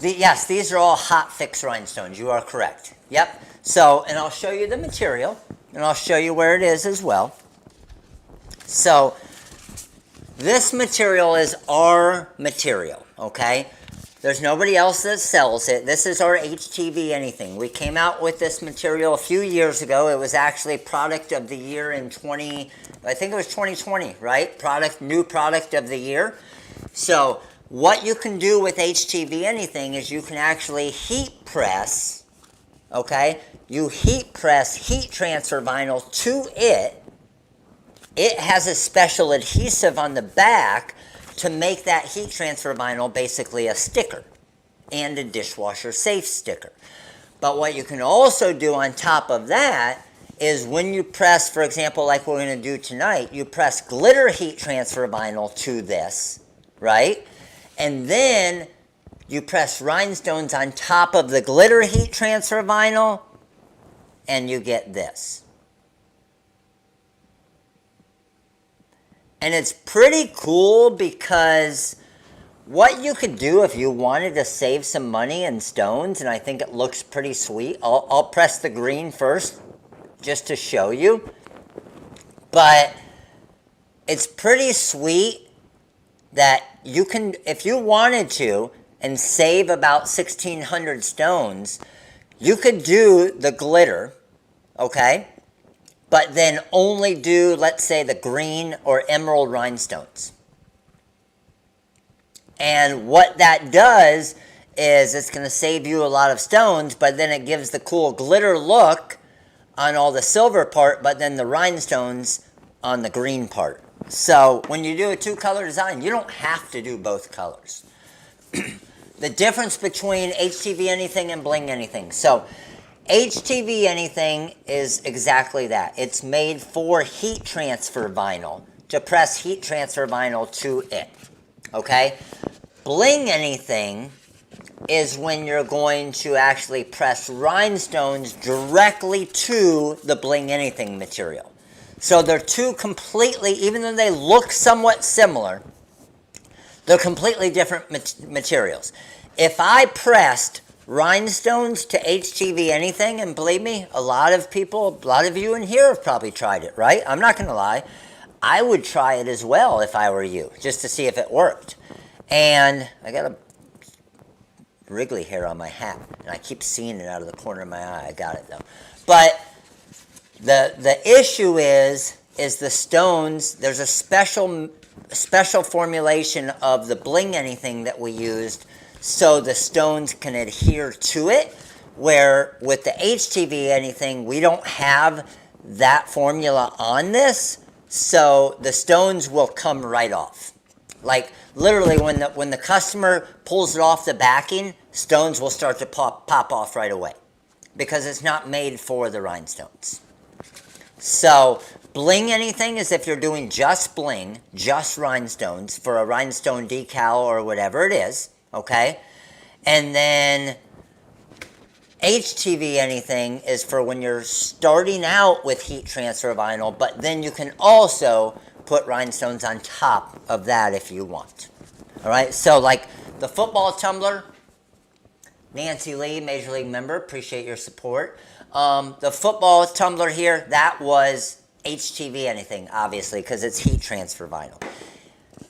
Yes, these are all hot fix rhinestones. You are correct. Yep. So, and I'll show you the material, and I'll show you where it is as well. So, this material is our material, okay? There's nobody else that sells it. This is our HTV Anything. We came out with this material a few years ago. It was actually product of the year in I think it was 2020, right? New product of the year. So what you can do with HTV Anything is you can actually heat press, okay? You heat press heat transfer vinyl to it. It has a special adhesive on the back to make that heat transfer vinyl basically a sticker and a dishwasher safe sticker. But what you can also do on top of that is when you press, for example, like we're going to do tonight, you press glitter heat transfer vinyl to this, right? And then you press rhinestones on top of the glitter heat transfer vinyl, and you get this. And it's pretty cool because what you could do if you wanted to save some money in stones, and I think it looks pretty sweet. I'll press the green first just to show you. But it's pretty sweet that you can, if you wanted to, and save about 1,600 stones, you could do the glitter, okay? But then only do, let's say, the green or emerald rhinestones. And what that does is it's going to save you a lot of stones, but then it gives the cool glitter look on all the silver part, but then the rhinestones on the green part. So when you do a two-color design, you don't have to do both colors. The difference between HTV Anything and Bling Anything. So HTV Anything is exactly that. It's made for heat transfer vinyl, to press heat transfer vinyl to it, okay? Bling Anything is when you're going to actually press rhinestones directly to the Bling Anything material. So they're two completely, even though they look somewhat similar, they're completely different materials. If I pressed rhinestones to HTV Anything, and believe me, a lot of you in here have probably tried it, right? I'm not going to lie. I would try it as well if I were you, just to see if it worked. And I got a wriggly hair on my hat, and I keep seeing it out of the corner of my eye. I got it, though. But the issue is the stones. There's a special formulation of the Bling Anything that we used so the stones can adhere to it, where with the HTV Anything we don't have that formula on this, so the stones will come right off. Like literally when the customer pulls it off the backing, stones will start to pop off right away because it's not made for the rhinestones. So Bling Anything is if you're doing just bling, just rhinestones for a rhinestone decal or whatever it is, okay? And then HTV Anything is for when you're starting out with heat transfer vinyl, but then you can also put rhinestones on top of that if you want. All right, so like the football tumbler, Nancy Lee, Major League member, appreciate your support. The football tumbler here, that was HTV Anything, obviously, because it's heat transfer vinyl.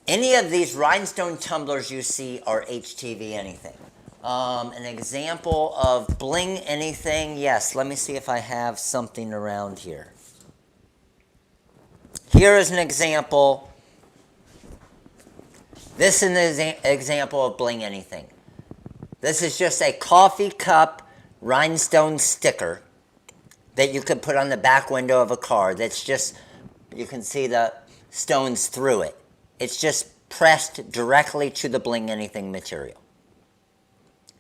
Any of these rhinestone tumblers you see are HTV Anything. An example of Bling Anything, yes, let me see if I have something around here. Here is an example. This is an example of Bling Anything. This is just a coffee cup rhinestone sticker that you could put on the back window of a car. That's just, you can see the stones through it. It's just pressed directly to the Bling Anything material.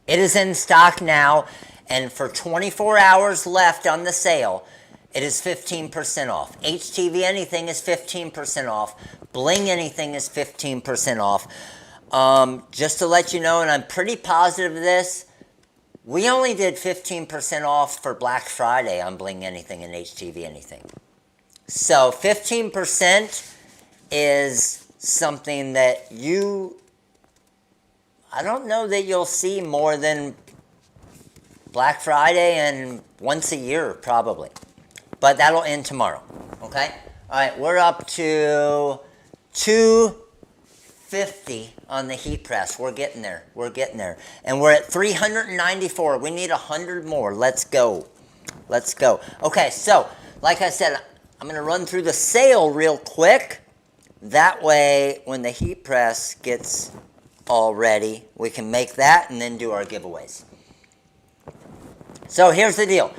It is in stock now, and for 24 hours left on the sale, it is 15% off. HTV Anything is 15% off. Bling Anything is 15% off. Just to let you know, and I'm pretty positive of this, we only did 15% off for Black Friday on Bling Anything and HTV Anything. So 15% is something that I don't know that you'll see more than Black Friday and once a year probably. But that'll end tomorrow, okay? All right, we're up to 250 on the heat press. We're getting there. We're getting there. And we're at 394. We need 100 more. Let's go. Let's go. Okay, so like I said, I'm going to run through the sale real quick. That way, when the heat press gets all ready, we can make that and then do our giveaways. So here's the deal.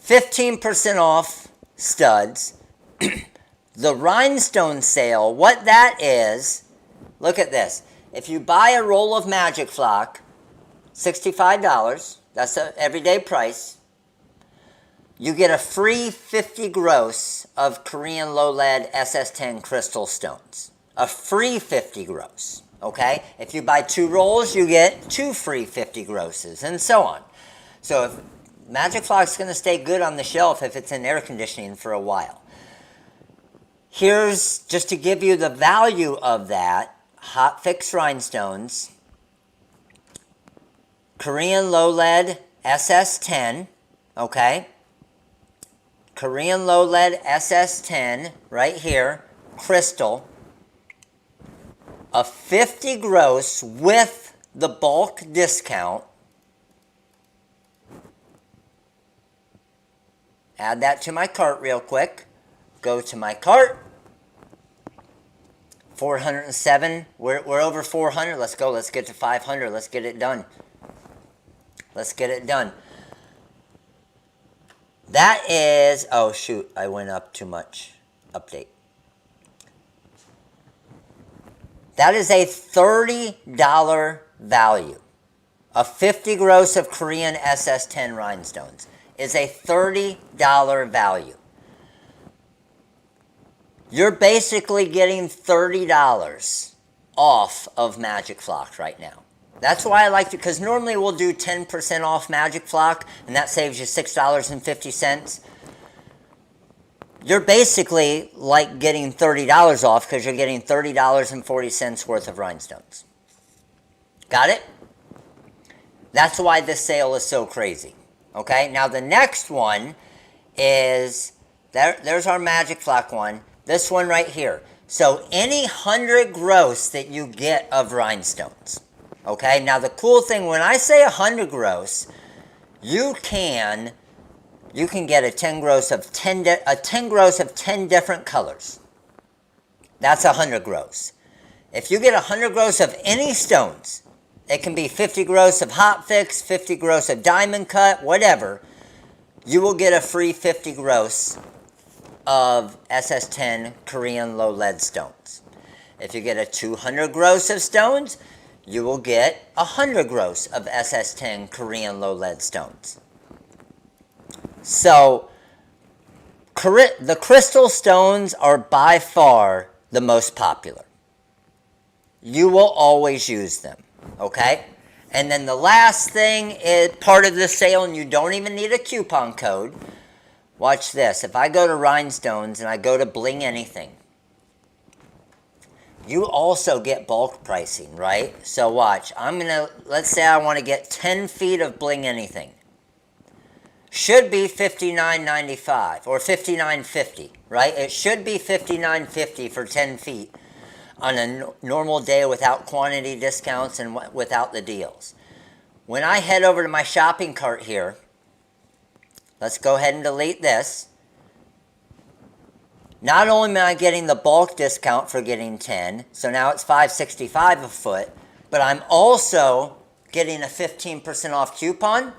15% off studs. The rhinestone sale, what that is, look at this. If you buy a roll of Magic Flock, $65, that's an everyday price, you get a free 50 gross of Korean low lead SS10 crystal stones. A free 50 gross, okay? If you buy 2 rolls, you get 2 free 50 grosses, and so on. So if Magic Flock's going to stay good on the shelf if it's in air conditioning for a while. Here's, just to give you the value of that, Hot Fix Rhinestones, Korean low lead SS10, okay? Korean low lead SS10 right here, crystal, a 50 gross with the bulk discount. Add that to my cart real quick. Go to my cart. 407. We're over 400. Let's go. Let's get to 500. Let's get it done. Let's get it done. That is, oh shoot, I went up too much. Update. That is a $30 value. A 50 gross of Korean SS10 rhinestones is a $30 value. You're basically getting $30 off of Magic Flock right now. That's why I like to, because normally we'll do 10% off Magic Flock, and that saves you $6.50. You're basically like getting $30 off because you're getting $30.40 worth of rhinestones. Got it? That's why this sale is so crazy. Okay, now the next one is, there's our Magic Flock one. This one right here. So any 100 gross that you get of rhinestones. Okay, now the cool thing, when I say 100 gross, you can you can get a 10 gross of 10 different colors. That's 100 gross. If you get 100 gross of any stones, it can be 50 gross of hot fix, 50 gross of diamond cut, whatever, you will get a free 50 gross of SS10 Korean low lead stones. If you get a 200 gross of stones, you will get 100 gross of SS10 Korean low lead stones. So, the crystal stones are by far the most popular. You will always use them, okay? And then the last thing is part of the sale, and you don't even need a coupon code. Watch this. If I go to Rhinestones and I go to Bling Anything, you also get bulk pricing, right? So watch. Let's say I want to get 10 feet of Bling Anything. Should be $59.95 or $59.50, right? It should be $59.50 for 10 feet on a normal day without quantity discounts and without the deals. When I head over to my shopping cart here, let's go ahead and delete this. Not only am I getting the bulk discount for getting 10, so now it's $5.65 a foot, but I'm also getting a 15% off coupon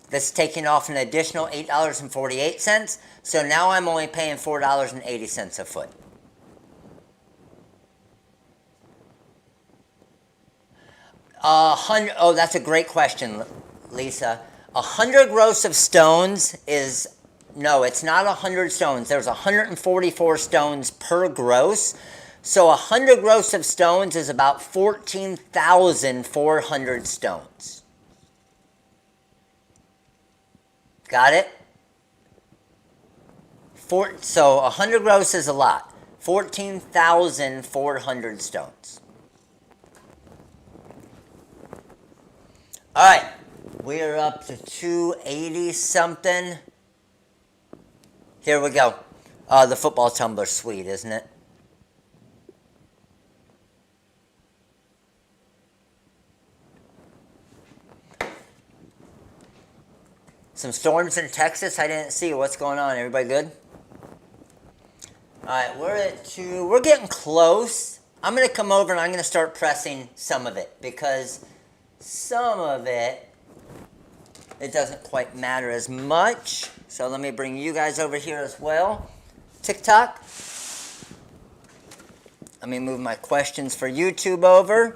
that's taking off an additional $8.48, so now I'm only paying $4.80 a foot. Oh, that's a great question, Lisa. 100 gross of stones is, no, it's not 100 stones. There's 144 stones per gross. So 100 gross of stones is about 14,400 stones. Got it? So 100 gross is a lot. 14,400 stones. All right. We are up to 280 something. Here we go. The football tumbler's sweet, isn't it? Some storms in Texas I didn't see. What's going on? Everybody good? All right, we're getting close. I'm going to come over and I'm going to start pressing some of it because some of it doesn't quite matter as much. So let me bring you guys over here as well. TikTok. Let me move my questions for YouTube over.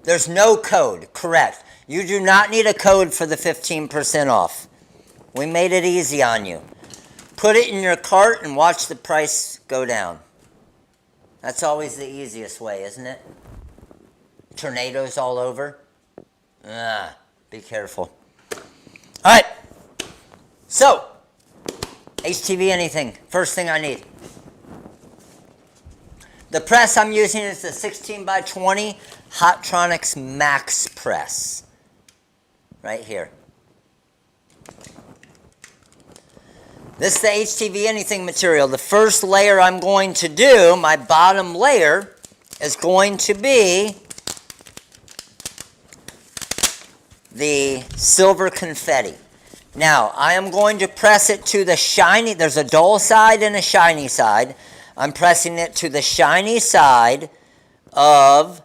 There's no code, correct. You do not need a code for the 15% off. We made it easy on you. Put it in your cart and watch the price go down. That's always the easiest way, isn't it? Tornadoes all over. Be careful. All right. So, HTV Anything. First thing I need. The press I'm using is the 16x20 Hotronix Max Press. Right here. This is the HTV Anything material. The first layer I'm going to do, my bottom layer, is going to be the silver confetti. Now, I am going to press it to the shiny, there's a dull side and a shiny side. I'm pressing it to the shiny side of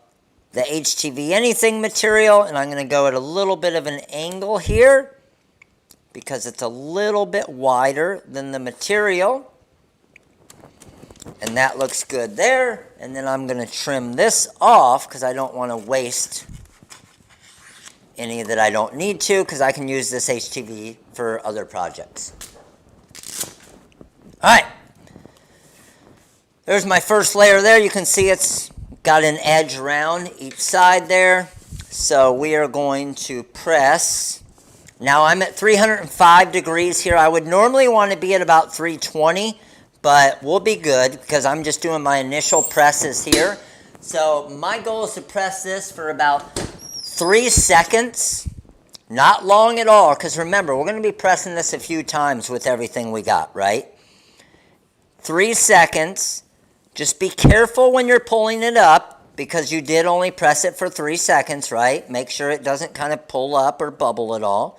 the HTV Anything material, and I'm going to go at a little bit of an angle here because it's a little bit wider than the material. And that looks good there. And then I'm going to trim this off because I don't want to waste any that I don't need to, because I can use this HTV for other projects. All right. There's my first layer there. You can see it's got an edge around each side there. So we are going to press. Now I'm at 305 degrees here. I would normally want to be at about 320, but we'll be good because I'm just doing my initial presses here. So my goal is to press this for about 3 seconds. Not long at all, because remember, we're going to be pressing this a few times with everything we got, right? 3 seconds. Just be careful when you're pulling it up, because you did only press it for 3 seconds, right? Make sure it doesn't kind of pull up or bubble at all.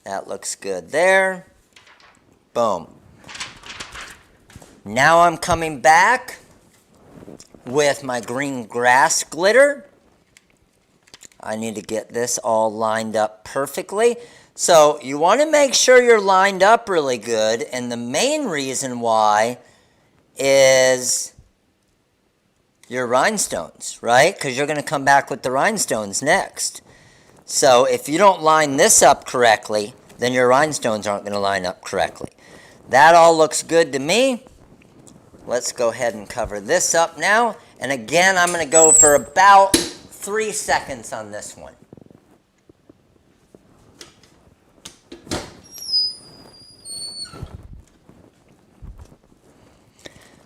That looks good there. Boom. Now I'm coming back with my green grass glitter. I need to get this all lined up perfectly. So you want to make sure you're lined up really good, and the main reason why is your rhinestones, right? Because you're going to come back with the rhinestones next. So if you don't line this up correctly, then your rhinestones aren't going to line up correctly. That all looks good to me. Let's go ahead and cover this up now. And again, I'm going to go for about 3 seconds on this one.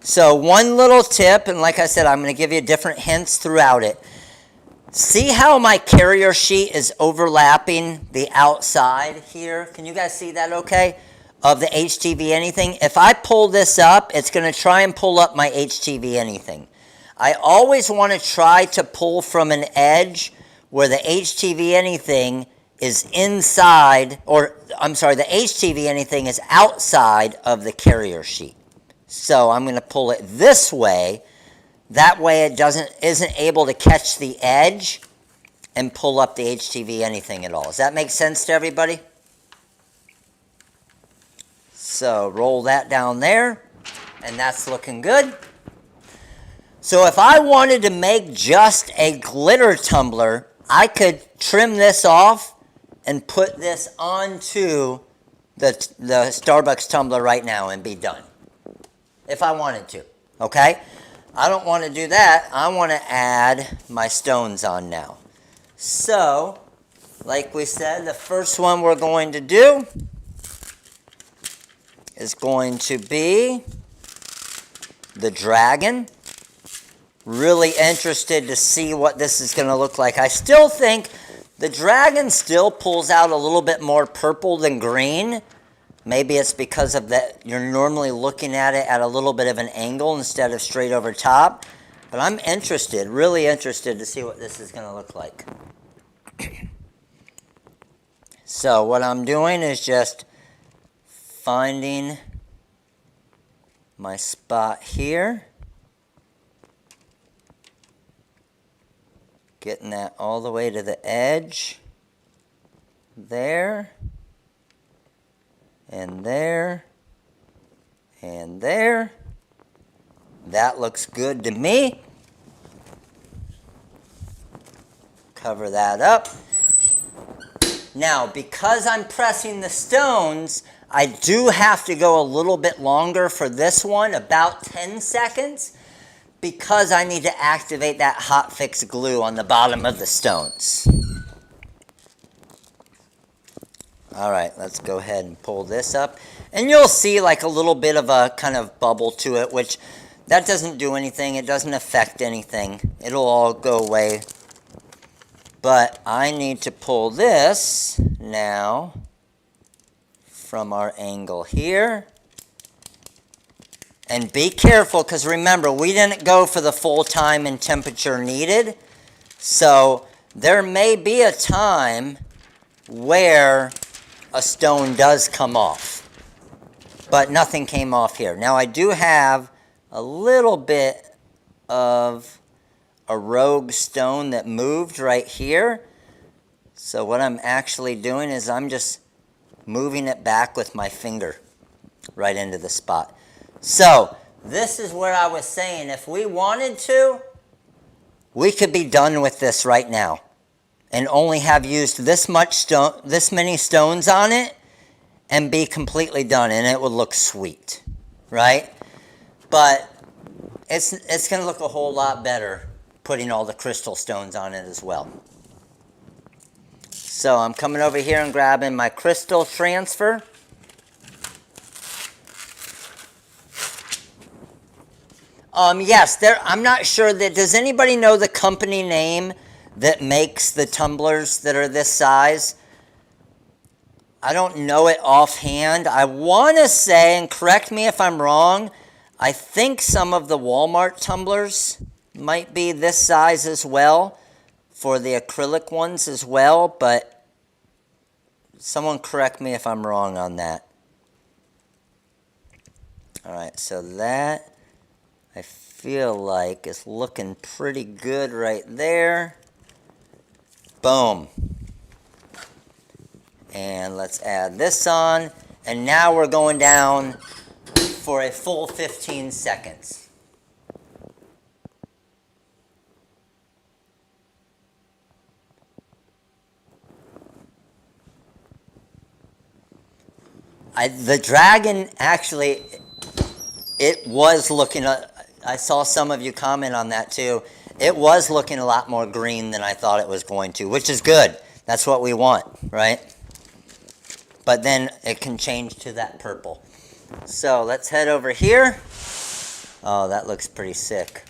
So one little tip, and like I said, I'm going to give you different hints throughout it. See how my carrier sheet is overlapping the outside here? Can you guys see that okay? Of the HTV Anything. If I pull this up, it's going to try and pull up my HTV Anything. I always want to try to pull from an edge where the HTV Anything is inside, or I'm sorry, the HTV Anything is outside of the carrier sheet. So I'm going to pull it this way. That way it isn't able to catch the edge and pull up the HTV Anything at all. Does that make sense to everybody? So roll that down there, and that's looking good. So if I wanted to make just a glitter tumbler, I could trim this off and put this onto the Starbucks tumbler right now and be done. If I wanted to, okay? I don't want to do that. I want to add my stones on now. So, like we said, the first one we're going to do is going to be the dragon. Really interested to see what this is going to look like. I still think the dragon still pulls out a little bit more purple than green. Maybe it's because of that you're normally looking at it at a little bit of an angle instead of straight over top. But I'm interested, really interested to see what this is going to look like. So what I'm doing is just finding my spot here. Getting that all the way to the edge. There. And there. And there. That looks good to me. Cover that up. Now, because I'm pressing the stones, I do have to go a little bit longer for this one, about 10 seconds, because I need to activate that hot fix glue on the bottom of the stones. All right, let's go ahead and pull this up. And you'll see like a little bit of a kind of bubble to it, which that doesn't do anything. It doesn't affect anything. It'll all go away. But I need to pull this now from our angle here. And be careful, because remember, we didn't go for the full time and temperature needed. So there may be a time where a stone does come off. But nothing came off here. Now I do have a little bit of a rogue stone that moved right here. So what I'm actually doing is I'm just moving it back with my finger right into the spot. So this is where I was saying if we wanted to, we could be done with this right now and only have used this many stones on it and be completely done, and it would look sweet, right? But it's going to look a whole lot better putting all the crystal stones on it as well. So I'm coming over here and grabbing my crystal transfer. Yes, I'm not sure that, does anybody know the company name that makes the tumblers that are this size? I don't know it offhand. I want to say, and correct me if I'm wrong, I think some of the Walmart tumblers might be this size as well, for the acrylic ones as well, but someone correct me if I'm wrong on that. All right, so that I feel like is looking pretty good right there. Boom. And let's add this on. And now we're going down for a full 15 seconds. The dragon, actually, it was looking, I saw some of you comment on that too. It was looking a lot more green than I thought it was going to, which is good. That's what we want, right? But then it can change to that purple. So let's head over here. Oh, that looks pretty sick.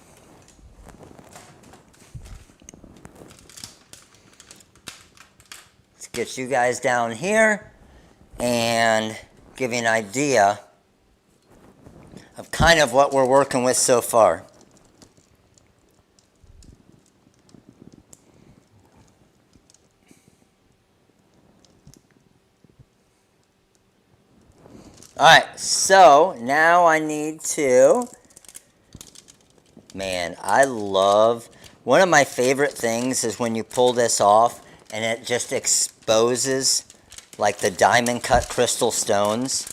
Let's get you guys down here and give you an idea of kind of what we're working with so far. Alright, so now I need to, man, I love, one of my favorite things is when you pull this off and it just exposes like the diamond cut crystal stones,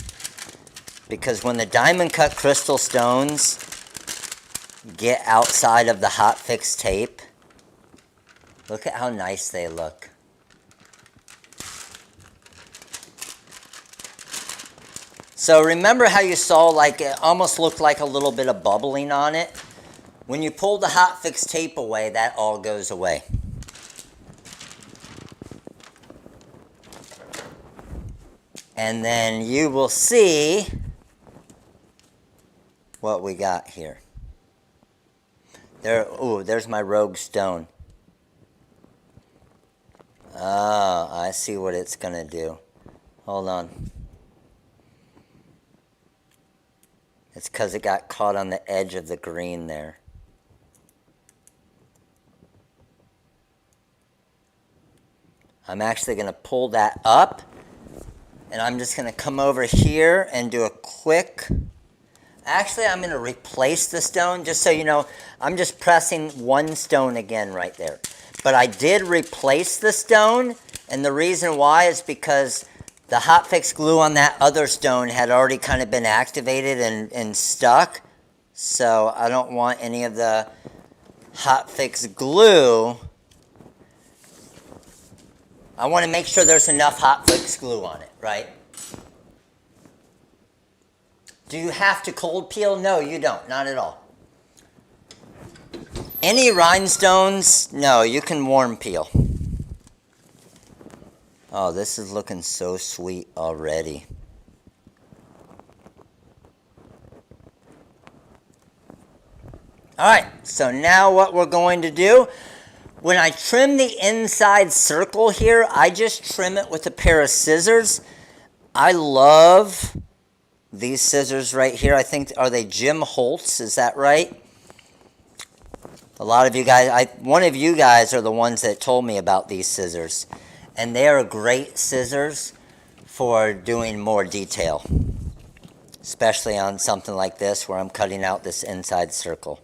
because when the diamond cut crystal stones get outside of the hot fix tape, look at how nice they look. So remember how you saw like it almost looked like a little bit of bubbling on it? When you pull the hot fix tape away, that all goes away. And then you will see what we got here. There, ooh, there's my rogue stone. Oh, I see what it's gonna do. Hold on. It's because it got caught on the edge of the green there. I'm actually gonna pull that up. And I'm just going to come over here and do a quick, actually I'm going to replace the stone, just so you know, I'm just pressing one stone again right there. But I did replace the stone, and the reason why is because the hot fix glue on that other stone had already kind of been activated and stuck. So I don't want any of the hot fix glue. I want to make sure there's enough hot fix glue on it, right? Do you have to cold peel? No, you don't. Not at all. Any rhinestones? No, you can warm peel. Oh, this is looking so sweet already. All right, so now what we're going to do, when I trim the inside circle here, I just trim it with a pair of scissors. I love these scissors right here. I think, are they Jim Holtz? Is that right? A lot of you guys, one of you guys are the ones that told me about these scissors. And they are great scissors for doing more detail. Especially on something like this where I'm cutting out this inside circle.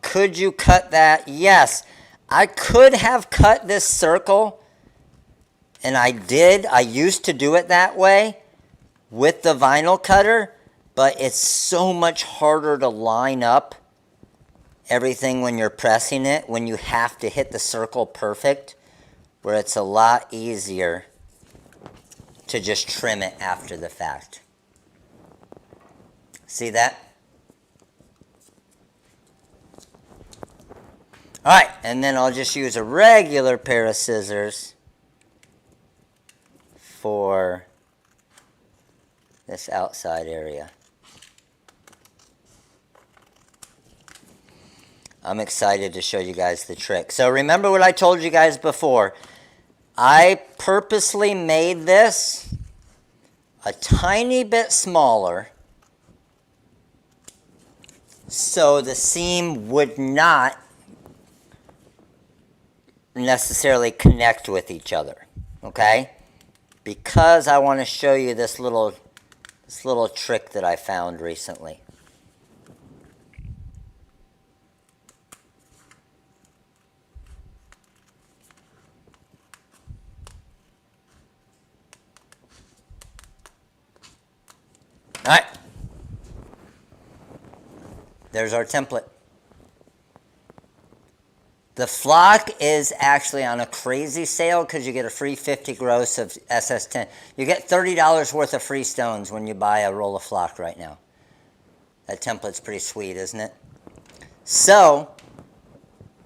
Could you cut that? Yes, I could have cut this circle, and I did. I used to do it that way with the vinyl cutter, but it's so much harder to line up everything when you're pressing it, when you have to hit the circle perfect, where it's a lot easier to just trim it after the fact. See that? Alright, and then I'll just use a regular pair of scissors for this outside area. I'm excited to show you guys the trick. So remember what I told you guys before. I purposely made this a tiny bit smaller so the seam would not necessarily connect with each other, okay? Because I want to show you this little trick that I found recently. All right. There's our template. The flock is actually on a crazy sale because you get a free 50 gross of SS10. You get $30 worth of free stones when you buy a roll of flock right now. That template's pretty sweet, isn't it? So,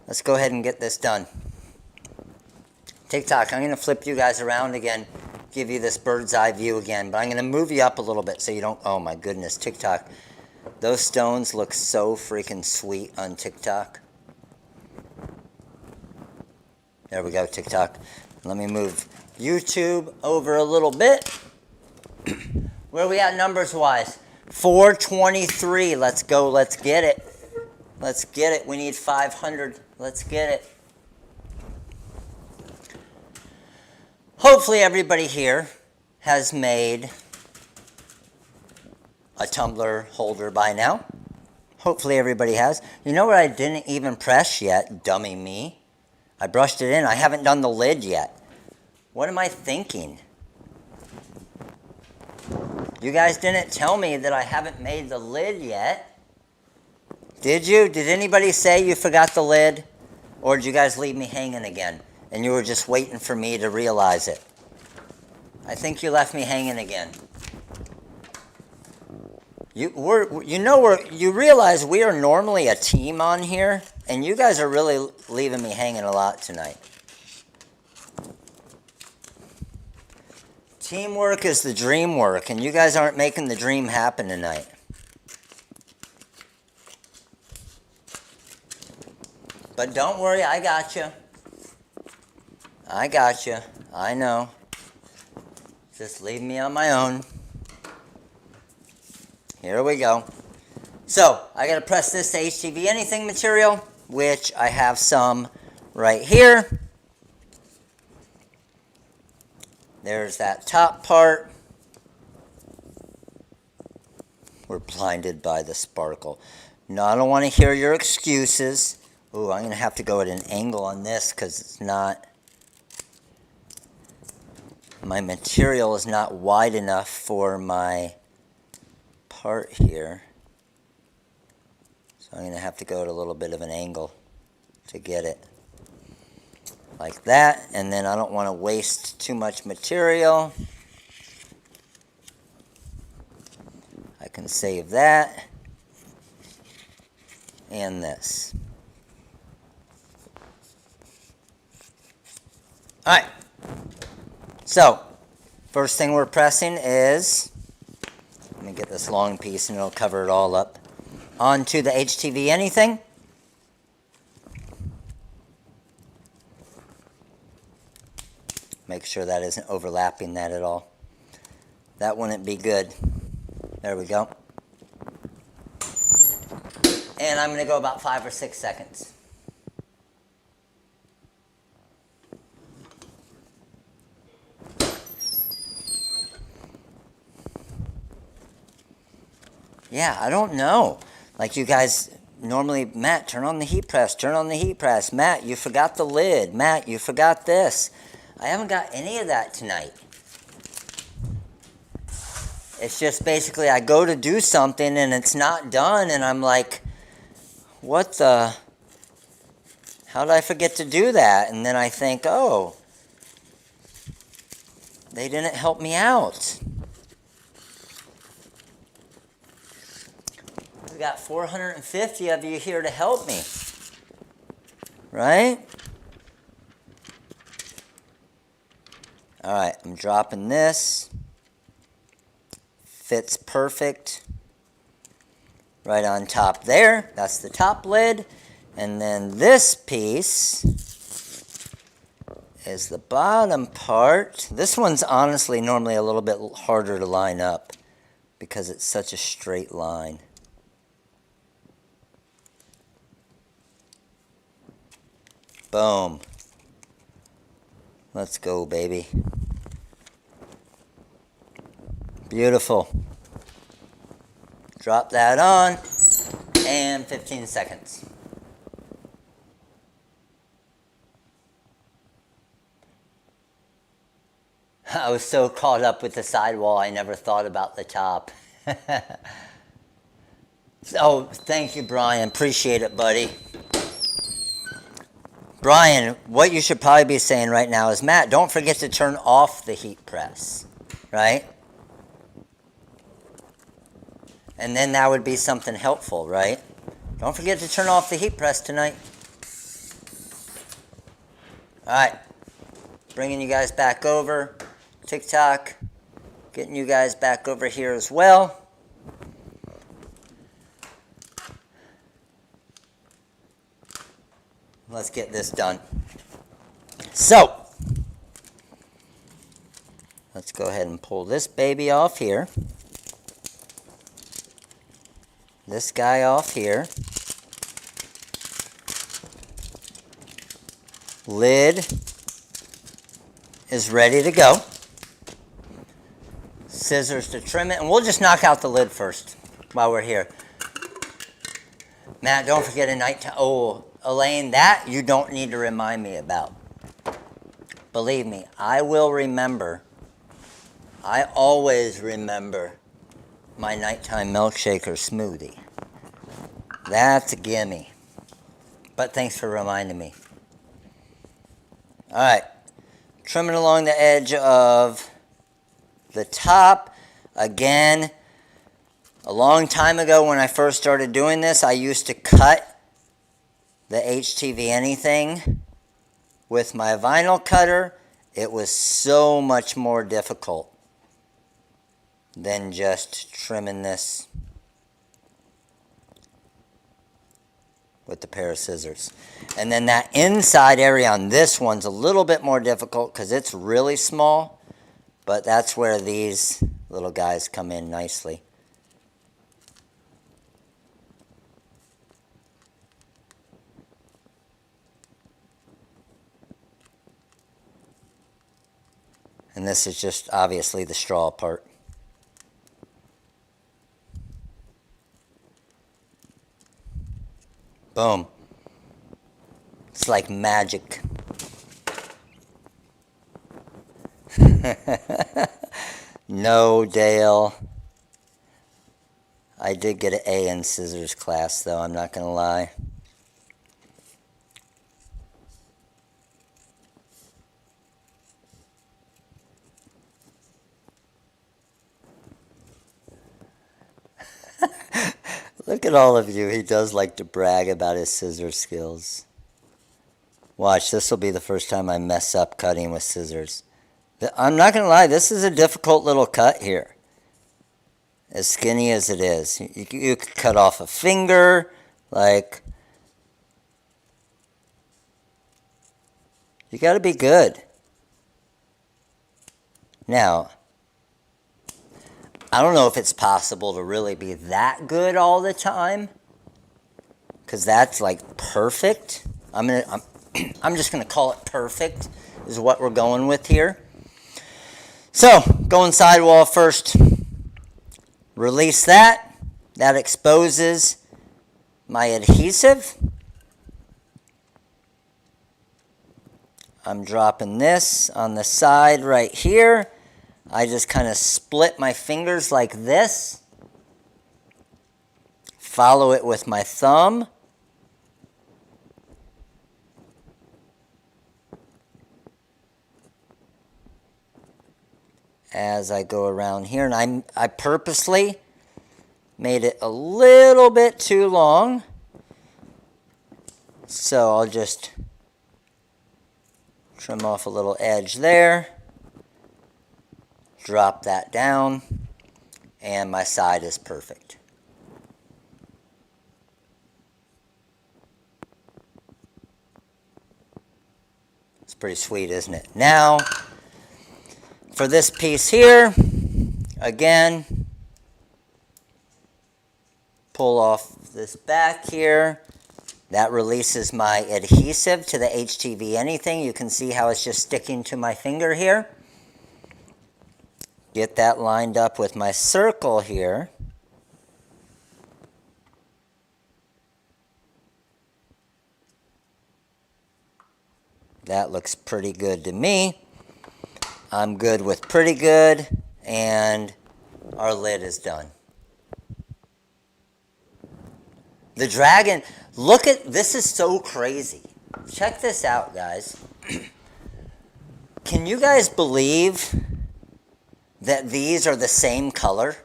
let's go ahead and get this done. TikTok, I'm going to flip you guys around again, give you this bird's eye view again, but I'm going to move you up a little bit so you don't, oh my goodness, TikTok. Those stones look so freaking sweet on TikTok. There we go, TikTok. Let me move YouTube over a little bit. Where are we at numbers-wise? 423. Let's go. Let's get it. Let's get it. We need 500. Let's get it. Hopefully everybody here has made a tumbler holder by now. Hopefully everybody has. You know what I didn't even press yet? Dummy me. I brushed it in. I haven't done the lid yet. What am I thinking? You guys didn't tell me that I haven't made the lid yet. Did you? Did anybody say you forgot the lid? Or did you guys leave me hanging again? And you were just waiting for me to realize it. I think you left me hanging again. You realize we are normally a team on here, and you guys are really leaving me hanging a lot tonight. Teamwork is the dream work, and you guys aren't making the dream happen tonight. But don't worry, I got you. I got you. I know. Just leave me on my own. Here we go. So, I got to press this HTV Anything material, which I have some right here. There's that top part. We're blinded by the sparkle. No, I don't want to hear your excuses. Ooh, I'm going to have to go at an angle on this because it's not... My material is not wide enough for my part here. So I'm going to have to go at a little bit of an angle to get it. Like that. And then I don't want to waste too much material. I can save that. And this. Alright. So, first thing we're pressing is, let me get this long piece and it'll cover it all up, onto the HTV Anything. Make sure that isn't overlapping that at all. That wouldn't be good. There we go. And I'm going to go about 5 or 6 seconds. Yeah, I don't know. Like you guys normally, Matt, turn on the heat press, turn on the heat press. Matt, you forgot the lid. Matt, you forgot this. I haven't got any of that tonight. It's just basically I go to do something and it's not done and I'm like, what the? How did I forget to do that? And then I think, oh, they didn't help me out. We got 450 of you here to help me, right? All right, I'm dropping this. Fits perfect. Right on top there. That's the top lid. And then this piece is the bottom part. This one's honestly normally a little bit harder to line up because it's such a straight line. Boom. Let's go, baby. Beautiful. Drop that on, and 15 seconds. I was so caught up with the sidewall, I never thought about the top. Oh, thank you, Brian. Appreciate it, buddy. Brian, what you should probably be saying right now is, Matt, don't forget to turn off the heat press, right? And then that would be something helpful, right? Don't forget to turn off the heat press tonight. All right, bringing you guys back over. TikTok, getting you guys back over here as well. Let's get this done. So, let's go ahead and pull this baby off here. This guy off here. Lid is ready to go. Scissors to trim it, and we'll just knock out the lid first while we're here. Matt, don't forget a nighttime. Oh, Elaine, that you don't need to remind me about. Believe me, I will remember. I always remember my nighttime milkshake or smoothie. That's a gimme. But thanks for reminding me. All right, trimming along the edge of the top. Again, a long time ago when I first started doing this, I used to cut the HTV Anything with my vinyl cutter. It was so much more difficult than just trimming this with the pair of scissors. And then that inside area on this one's a little bit more difficult because it's really small, but that's where these little guys come in nicely. And this is just obviously the straw part. Boom. It's like magic. No, Dale. I did get an A in scissors class, though, I'm not going to lie. Look at all of you. He does like to brag about his scissor skills. Watch, this will be the first time I mess up cutting with scissors. I'm not going to lie, this is a difficult little cut here. As skinny as it is. You could cut off a finger, like... You got to be good. Now, I don't know if it's possible to really be that good all the time, because that's like perfect. I'm just gonna call it perfect is what we're going with here. So, going sidewall first. Release that. That exposes my adhesive. I'm dropping this on the side right here. I just kind of split my fingers like this. Follow it with my thumb. As I go around here, and I purposely made it a little bit too long. So I'll just trim off a little edge there. Drop that down, and my side is perfect. It's pretty sweet, isn't it? Now, for this piece here, again, pull off this back here. That releases my adhesive to the HTV Anything. You can see how it's just sticking to my finger here. Get that lined up with my circle here. That looks pretty good to me. I'm good with pretty good, and our lid is done. The dragon, look at, this is so crazy. Check this out, guys. Can you guys believe that these are the same color?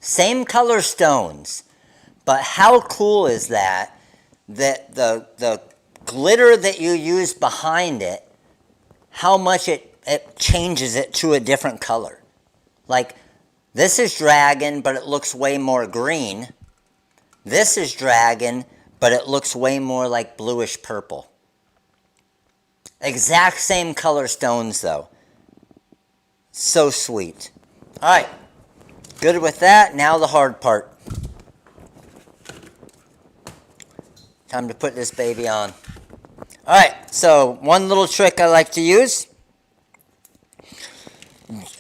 Same color stones, but how cool is that, that the glitter that you use behind it, how much it changes it to a different color. Like, this is dragon, but it looks way more green. This is dragon, but it looks way more like bluish purple. Exact same color stones, though. So sweet. All right, good with that. Now the hard part. Time to put this baby on. All right, so one little trick I like to use.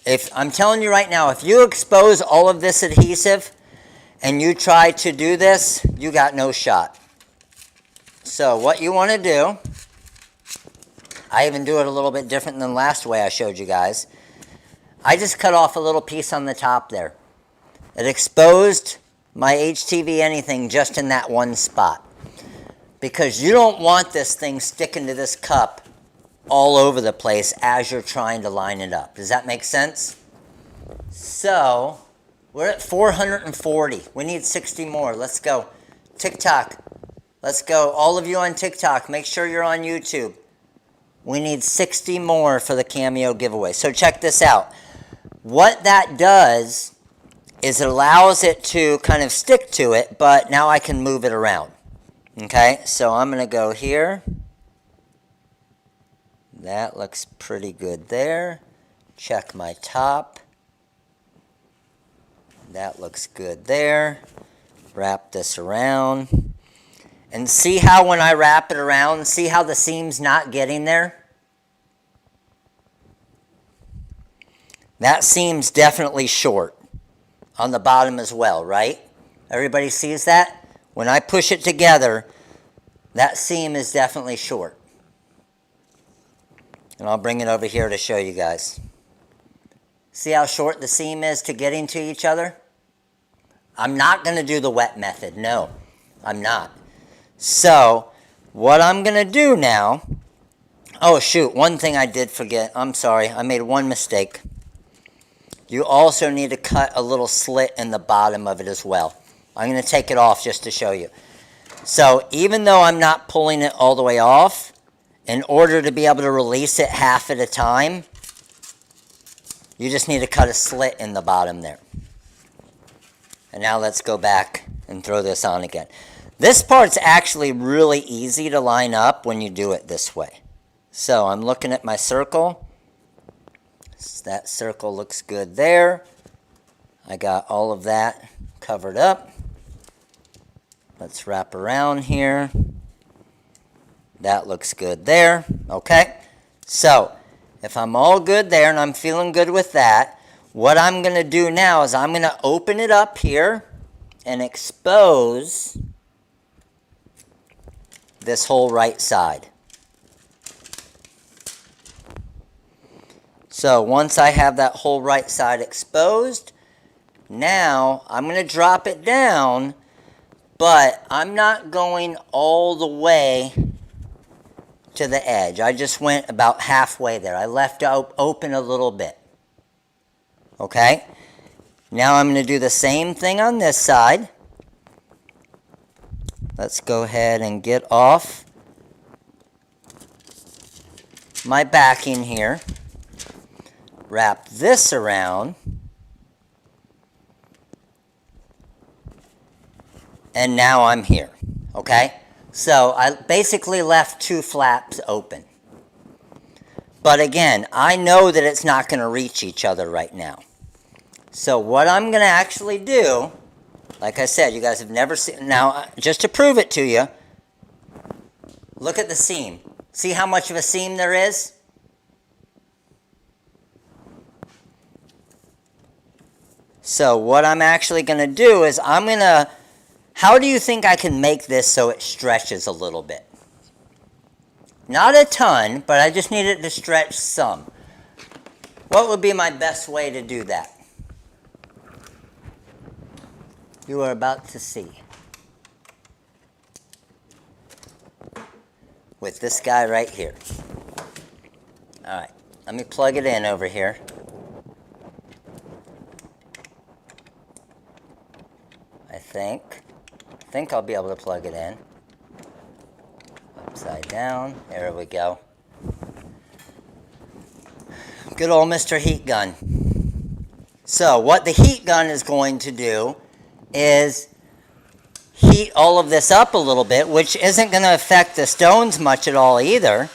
If I'm telling you right now, if you expose all of this adhesive and you try to do this, you got no shot. So what you want to do, I even do it a little bit different than the last way I showed you guys. I just cut off a little piece on the top there. It exposed my HTV Anything just in that one spot. Because you don't want this thing sticking to this cup all over the place as you're trying to line it up. Does that make sense? So, we're at 440. We need 60 more. Let's go. TikTok. Let's go. All of you on TikTok, make sure you're on YouTube. We need 60 more for the Cameo giveaway. So check this out. What that does is it allows it to kind of stick to it, but now I can move it around. Okay, so I'm going to go here. That looks pretty good there. Check my top. That looks good there. Wrap this around. And see how when I wrap it around, see how the seam's not getting there? That seam's definitely short on the bottom as well, right? Everybody sees that? When I push it together, that seam is definitely short. And I'll bring it over here to show you guys. See how short the seam is to getting to each other? I'm not going to do the wet method. No, I'm not. So, what I'm going to do now... Oh, shoot. One thing I did forget. I'm sorry. I made one mistake. You also need to cut a little slit in the bottom of it as well. I'm going to take it off just to show you. So even though I'm not pulling it all the way off, in order to be able to release it half at a time, you just need to cut a slit in the bottom there. And now let's go back and throw this on again. This part's actually really easy to line up when you do it this way. So I'm looking at my circle. That circle looks good there. I got all of that covered up. Let's wrap around here. That looks good there. Okay. So, if I'm all good there and I'm feeling good with that, what I'm going to do now is I'm going to open it up here and expose this whole right side. So, once I have that whole right side exposed, now I'm going to drop it down, but I'm not going all the way to the edge. I just went about halfway there. I left open a little bit. Okay? Now I'm going to do the same thing on this side. Let's go ahead and get off my backing here. Wrap this around. And now I'm here. Okay? So I basically left 2 flaps open. But again, I know that it's not going to reach each other right now. So what I'm going to actually do, like I said, you guys have never seen, now just to prove it to you, look at the seam. See how much of a seam there is? So what I'm actually going to do is I'm going to, how do you think I can make this so it stretches a little bit? Not a ton, but I just need it to stretch some. What would be my best way to do that? You are about to see. With this guy right here. All right, let me plug it in over here. I think I'll be able to plug it in. Upside down, there we go. Good old Mr. Heat Gun. So what the heat gun is going to do is heat all of this up a little bit, which isn't going to affect the stones much at all either.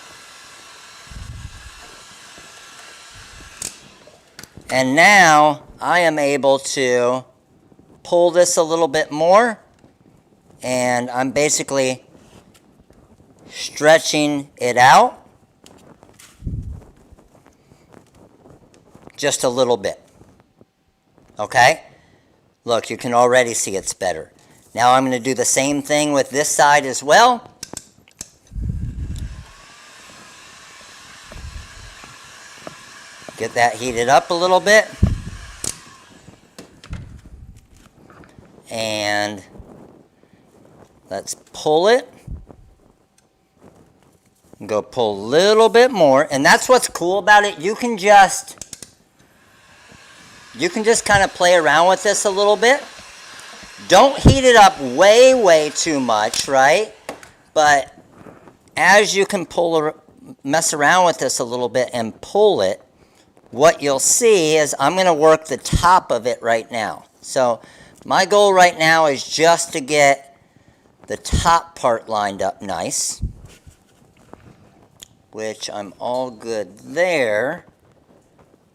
And now I am able to pull this a little bit more, and I'm basically stretching it out just a little bit. Okay? Look, you can already see it's better. Now I'm going to do the same thing with this side as well. Get that heated up a little bit. And let's pull it. Go pull a little bit more. And that's what's cool about it. You can just kind of play around with this a little bit. Don't heat it up way too much, right? But as you can mess around with this a little bit and pull it, what you'll see is I'm going to work the top of it right now. So my goal right now is just to get the top part lined up nice, which I'm all good there.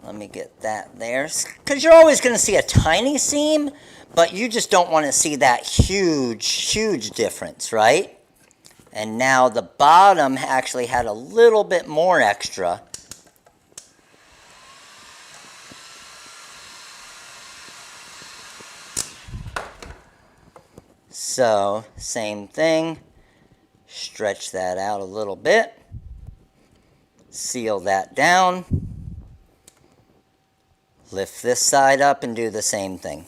Let me get that there, because you're always going to see a tiny seam, but you just don't want to see that huge difference, right? And now the bottom actually had a little bit more extra. So, same thing, stretch that out a little bit, seal that down, lift this side up and do the same thing.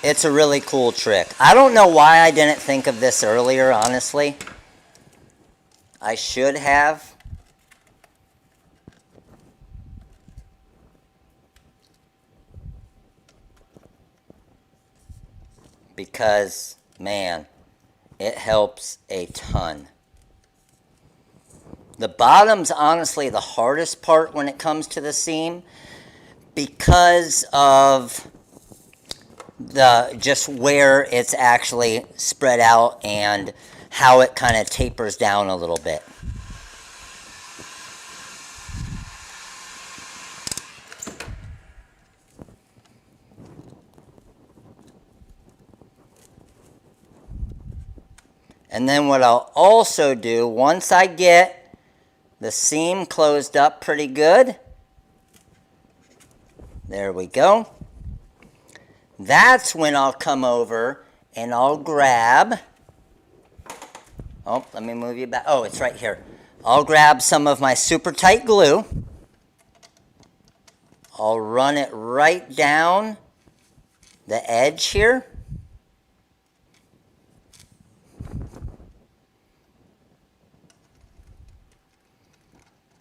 It's a really cool trick. I don't know why I didn't think of this earlier, honestly. I should have. Because, man, it helps a ton. The bottom's honestly the hardest part when it comes to the seam because of just where it's actually spread out and how it kind of tapers down a little bit. And then what I'll also do, once I get the seam closed up pretty good, there we go, that's when I'll come over and I'll grab, oh, let me move you back, oh, it's right here. I'll grab some of my super tight glue, I'll run it right down the edge here.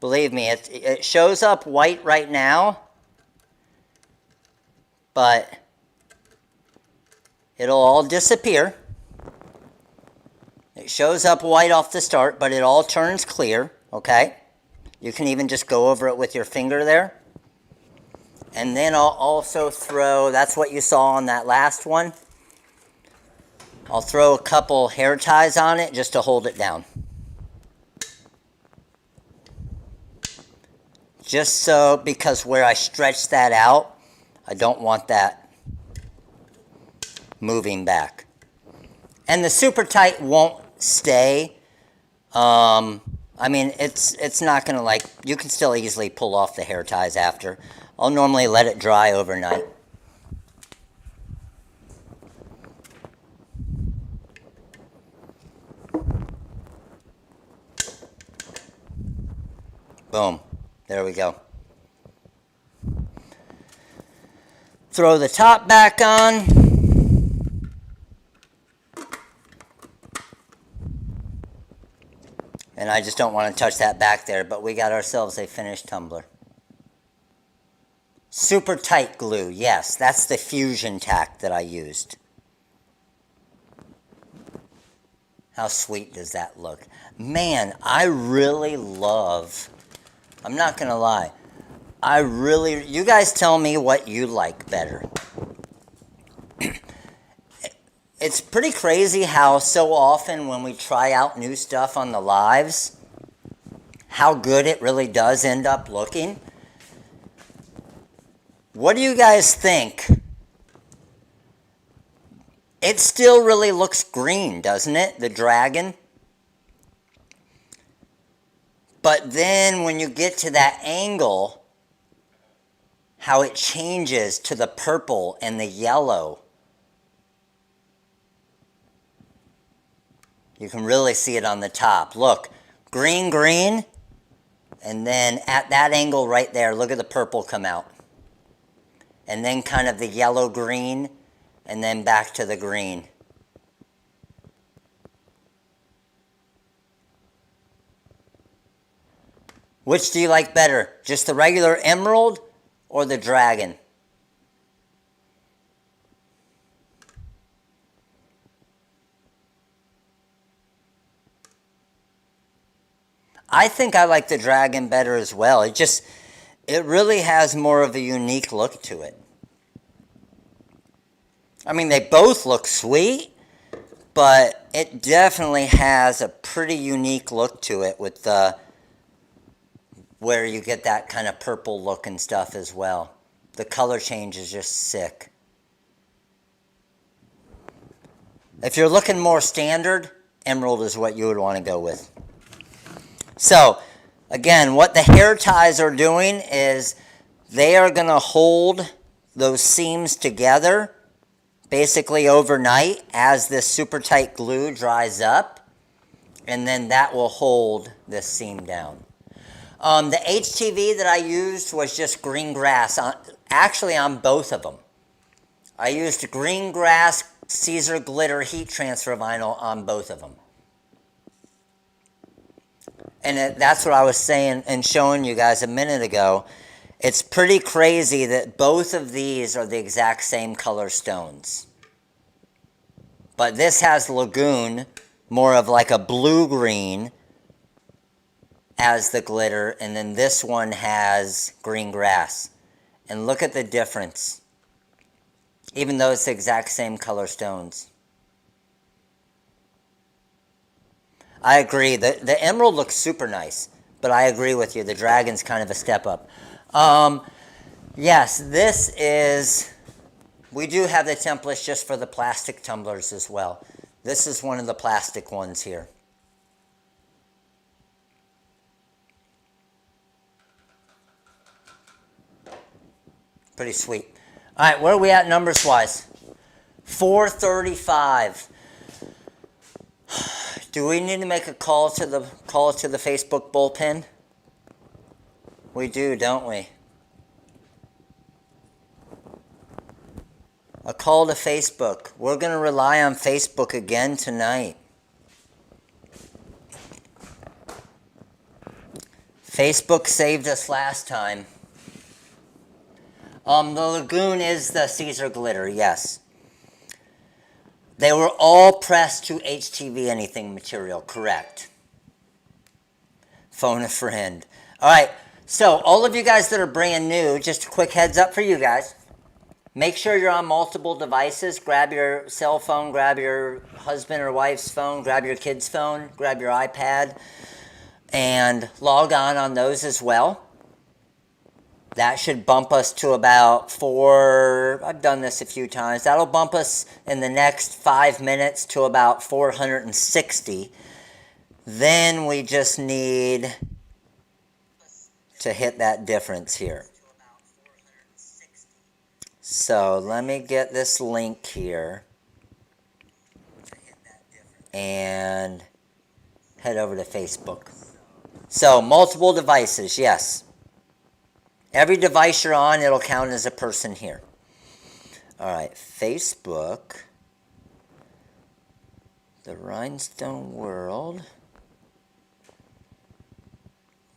Believe me, it shows up white right now, but it'll all disappear. It shows up white off the start, but it all turns clear, okay? You can even just go over it with your finger there. And then I'll also throw, that's what you saw on that last one. I'll throw a couple hair ties on it just to hold it down. Just so, because where I stretch that out, I don't want that moving back. And the super tight won't stay. I mean, it's not going to, like, you can still easily pull off the hair ties after. I'll normally let it dry overnight. Boom. There we go. Throw the top back on. And I just don't want to touch that back there, but we got ourselves a finished tumbler. Super tight glue, yes, that's the fusion tack that I used. How sweet does that look? Man, I really love, I'm not going to lie, you guys tell me what you like better. It's pretty crazy how so often when we try out new stuff on the lives, how good it really does end up looking. What do you guys think? It still really looks green, doesn't it? The dragon. But then when you get to that angle, how it changes to the purple and the yellow. You can really see it on the top. Look, green, green, and then at that angle right there, look at the purple come out. And then kind of the yellow green, and then back to the green. Which do you like better? Just the regular emerald or the dragon? I think I like the dragon better as well. It really has more of a unique look to it. I mean, they both look sweet, but it definitely has a pretty unique look to it with the, where you get that kind of purple look and stuff as well. The color change is just sick. If you're looking more standard, emerald is what you would want to go with. So, again, what the hair ties are doing is they are going to hold those seams together basically overnight as this super tight glue dries up, and then that will hold this seam down. The HTV that I used was just green grass, actually on both of them. I used green grass Caesar glitter heat transfer vinyl on both of them. And that's what I was saying and showing you guys a minute ago. It's pretty crazy that both of these are the exact same color stones. But this has Lagoon, more of like a blue-green as the glitter, and then this one has green grass. And look at the difference, even though it's the exact same color stones. I agree. The emerald looks super nice, but I agree with you. The dragon's kind of a step up. Yes, this is, we do have the templates just for the plastic tumblers as well. This is one of the plastic ones here. Pretty sweet. All right, where are we at numbers-wise? 435. Do we need to make a call to the Facebook bullpen? We do, don't we? A call to Facebook. We're going to rely on Facebook again tonight. Facebook saved us last time. The Lagoon is the Caesar glitter, yes. They were all pressed to HTV Anything material, correct. Phone a friend. All right, So all of you guys that are brand new, just a quick heads up for you guys. Make sure you're on multiple devices. Grab your cell phone, grab your husband or wife's phone, grab your kid's phone, grab your iPad, and log on those as well. That should bump us to about I've done this a few times. That'll bump us in the next 5 minutes to about 460. Then we just need to hit that difference here. So let me get this link here and head over to Facebook. So multiple devices, yes. Every device you're on, it'll count as a person here. All right, Facebook, the Rhinestone World.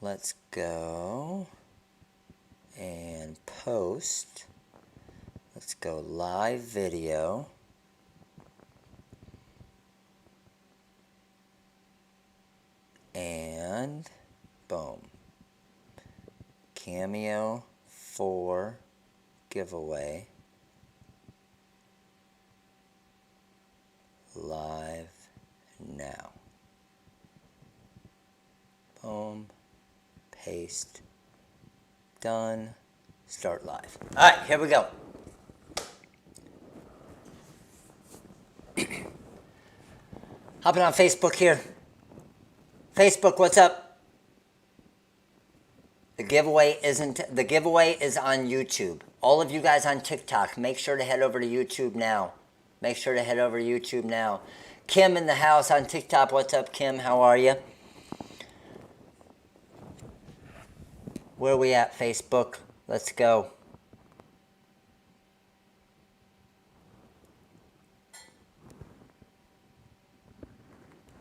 Let's go and post. Let's go live video. And boom. Cameo 4 giveaway. Live now. Boom. Paste. Done. Start live. All right, here we go. Hopping on Facebook here. Facebook, what's up? The giveaway is on YouTube. All of you guys on TikTok, make sure to head over to YouTube now. Make sure to head over to YouTube now. Kim in the house on TikTok. What's up, Kim? How are you? Where are we at, Facebook? Let's go.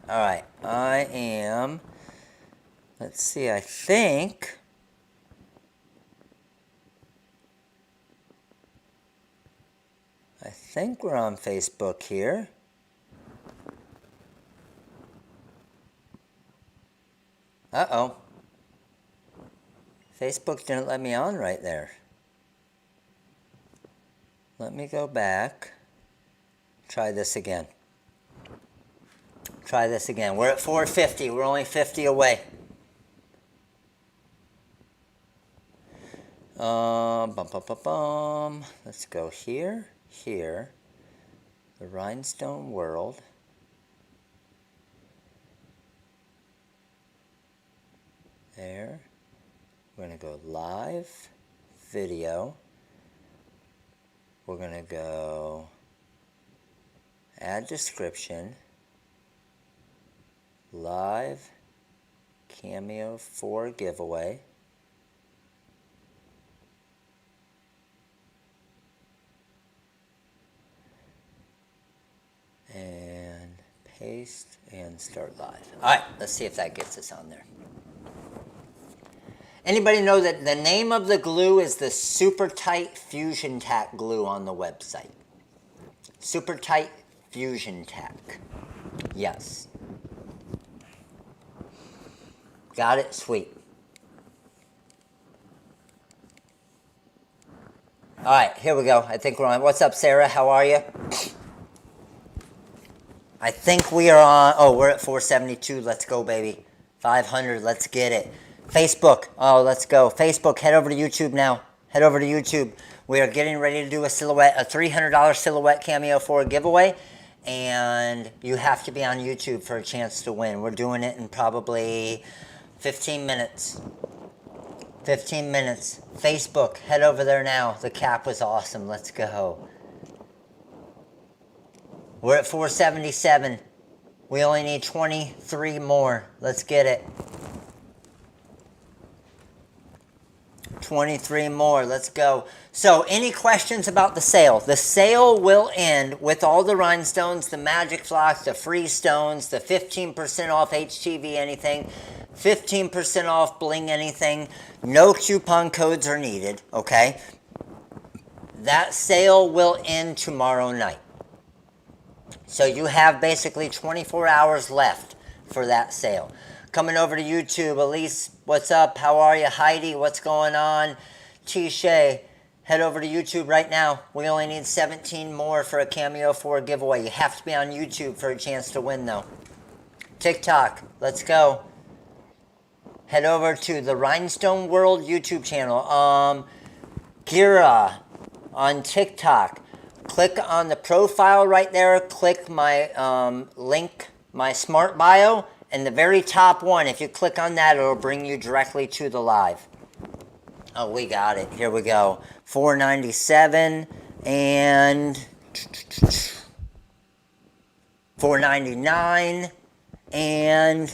All right, I am, let's see, I think we're on Facebook here. Uh-oh. Facebook didn't let me on right there. Let me go back. Try this again. Try this again. We're at 450. We're only 50 away. Let's go here, here. The Rhinestone World. There. We're going to go live video. We're going to go add description. Live Cameo 4 giveaway. And paste and start live. All right, let's see if that gets us on there. Anybody know that the name of the glue is the Super Tight Fusion Tack glue on the website? Super Tight Fusion Tack. Yes. Got it? Sweet. All right, here we go. I think we're on. What's up, Sarah? How are you? I think we are on. Oh, we're at 472. Let's go, baby. 500. Let's get it. Facebook. Oh, let's go. Facebook, head over to YouTube now. Head over to YouTube. We are getting ready to do a $300 silhouette Cameo 4 giveaway. And you have to be on YouTube for a chance to win. We're doing it in probably 15 minutes. 15 minutes. Facebook, head over there now. The cap was awesome. Let's go. We're at 477. We only need 23 more. Let's get it. 23 more. Let's go. So, any questions about the sale? The sale will end with all the rhinestones, the magic flocks, the free stones, the 15% off HTV Anything, 15% off Bling Anything. No coupon codes are needed, okay? That sale will end tomorrow night. So you have basically 24 hours left for that sale. coming over to YouTube. Elise, what's up? How are you? Heidi, what's going on? Tisha, head over to YouTube right now. We only need 17 more for a Cameo 4 giveaway. You have to be on YouTube for a chance to win, though. TikTok, let's go. Head over to the Rhinestone World YouTube channel. Kira on TikTok. Click on the profile right there. Click my link, my smart bio, and the very top one. If you click on that, it'll bring you directly to the live. Oh, we got it. Here we go. $4.97 and $4.99 and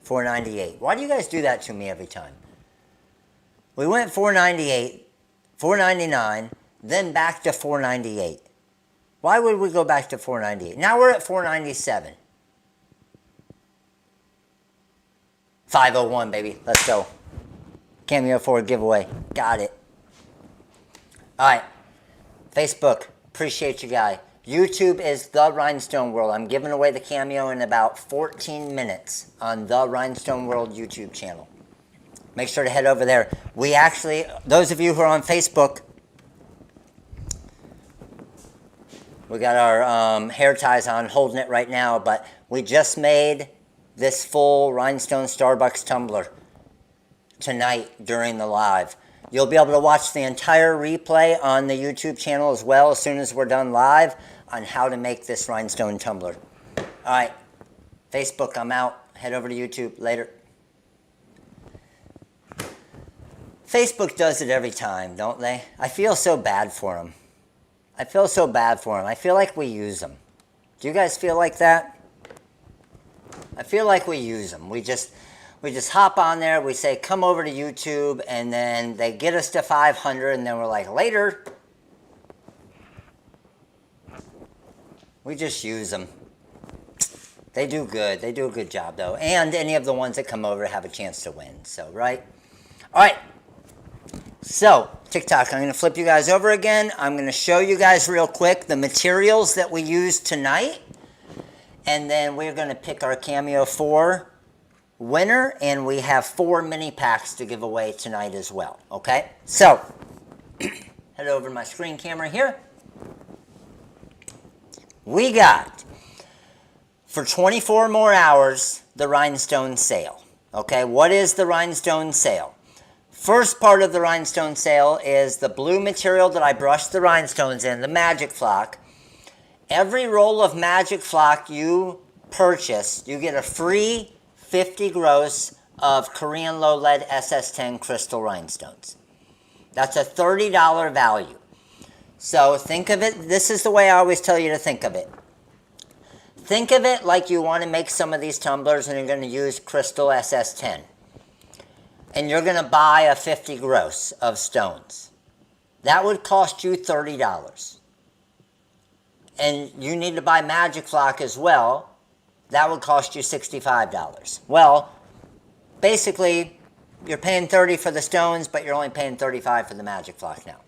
$4.98. Why do you guys do that to me every time? We went $4.98, $4.99, then back to $4.98. Why would we go back to $4.98? Now we're at $4.97. 501, baby. Let's go. Cameo 4 giveaway. Got it. All right. Facebook. Appreciate you guys. YouTube is The Rhinestone World. I'm giving away the Cameo in about 14 minutes on The Rhinestone World YouTube channel. Make sure to head over there. We actually, those of you who are on Facebook, we got our hair ties on, holding it right now, but we just made this full Rhinestone Starbucks tumbler tonight during the live. You'll be able to watch the entire replay on the YouTube channel as well as soon as we're done live on how to make this Rhinestone tumbler. All right, Facebook, I'm out. Head over to YouTube later. Facebook does it every time, don't they? I feel so bad for them. I feel so bad for them. I feel like we use them. Do you guys feel like that? I feel like we use them. We just hop on there, we say, come over to YouTube, and then they get us to 500, and then we're like, later. We just use them. They do good. They do a good job, though. And any of the ones that come over have a chance to win. So, right? All right. So, TikTok, I'm going to flip you guys over again. I'm going to show you guys real quick the materials that we used tonight. And then we're going to pick our Cameo 4 winner. And we have 4 mini packs to give away tonight as well. Okay? So, head over to my screen camera here. We got, for 24 more hours, the Rhinestone sale. Okay? What is the Rhinestone sale? First part of the Rhinestone sale is the blue material that I brushed the rhinestones in, the Magic Flock. Every roll of Magic Flock you purchase, you get a free 50 gross of Korean low lead SS10 crystal rhinestones. That's a $30 value. So think of it, this is the way I always tell you to think of it. Think of it like you want to make some of these tumblers and you're going to use crystal SS10. And you're going to buy a 50 gross of stones. That would cost you $30. And you need to buy Magic Flock as well. That would cost you $65. Well, basically, you're paying $30 for the stones, but you're only paying $35 for the Magic Flock now.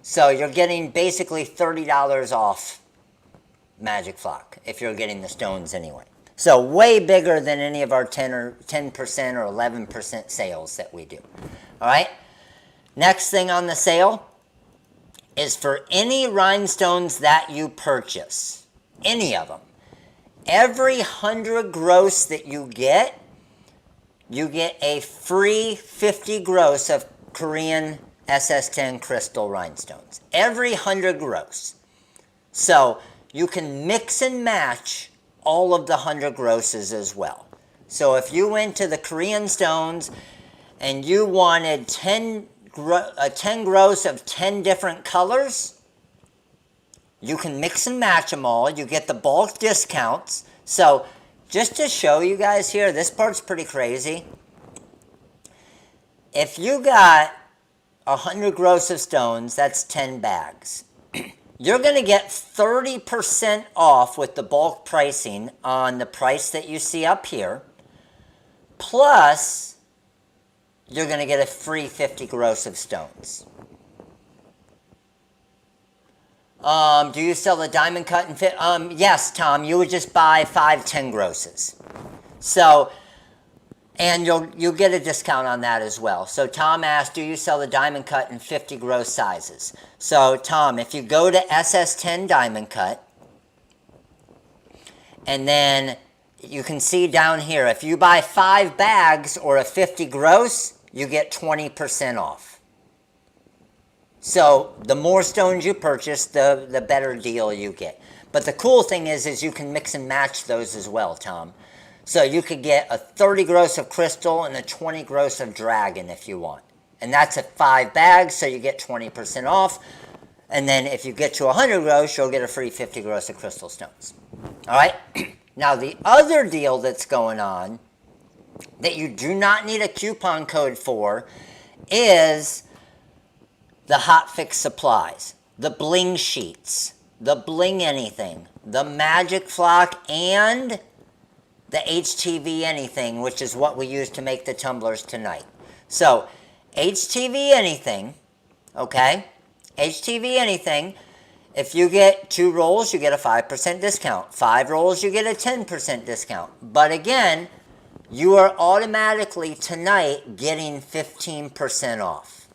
So you're getting basically $30 off Magic Flock if you're getting the stones anyway. So way bigger than any of our 10% or 11% sales that we do. All right. Next thing on the sale is for any rhinestones that you purchase, any of them. Every 100 gross that you get a free 50 gross of Korean SS10 crystal rhinestones. Every 100 gross. So you can mix and match all of the 100 grosses as well. So if you went to the Korean stones and you wanted 10 gross of 10 different colors, you can mix and match them all. You get the bulk discounts. So just to show you guys here, this part's pretty crazy. If you got 100 gross of stones, that's 10 bags. You're going to get 30% off with the bulk pricing on the price that you see up here. Plus, you're going to get a free 50 gross of stones. Do you sell the diamond cut and fit? Yes, Tom. You would just buy 5, 10 grosses. So, and you'll get a discount on that as well. So Tom asked, do you sell the diamond cut in 50 gross sizes? So Tom, if you go to SS10 diamond cut, and then you can see down here, if you buy 5 bags or a 50 gross, you get 20% off. So the more stones you purchase, the better deal you get. But the cool thing is you can mix and match those as well, Tom. So you could get a 30 gross of crystal and a 20 gross of dragon if you want. And that's at 5 bags, so you get 20% off. And then if you get to 100 gross, you'll get a free 50 gross of crystal stones. All right? Now the other deal that's going on that you do not need a coupon code for is the hotfix supplies, the bling sheets, the bling anything, the magic flock, and the HTV anything, which is what we use to make the tumblers tonight. So HTV anything, okay? HTV anything, if you get 2 rolls, you get a 5% discount. 5 rolls, you get a 10% discount. But again, you are automatically tonight getting 15% off.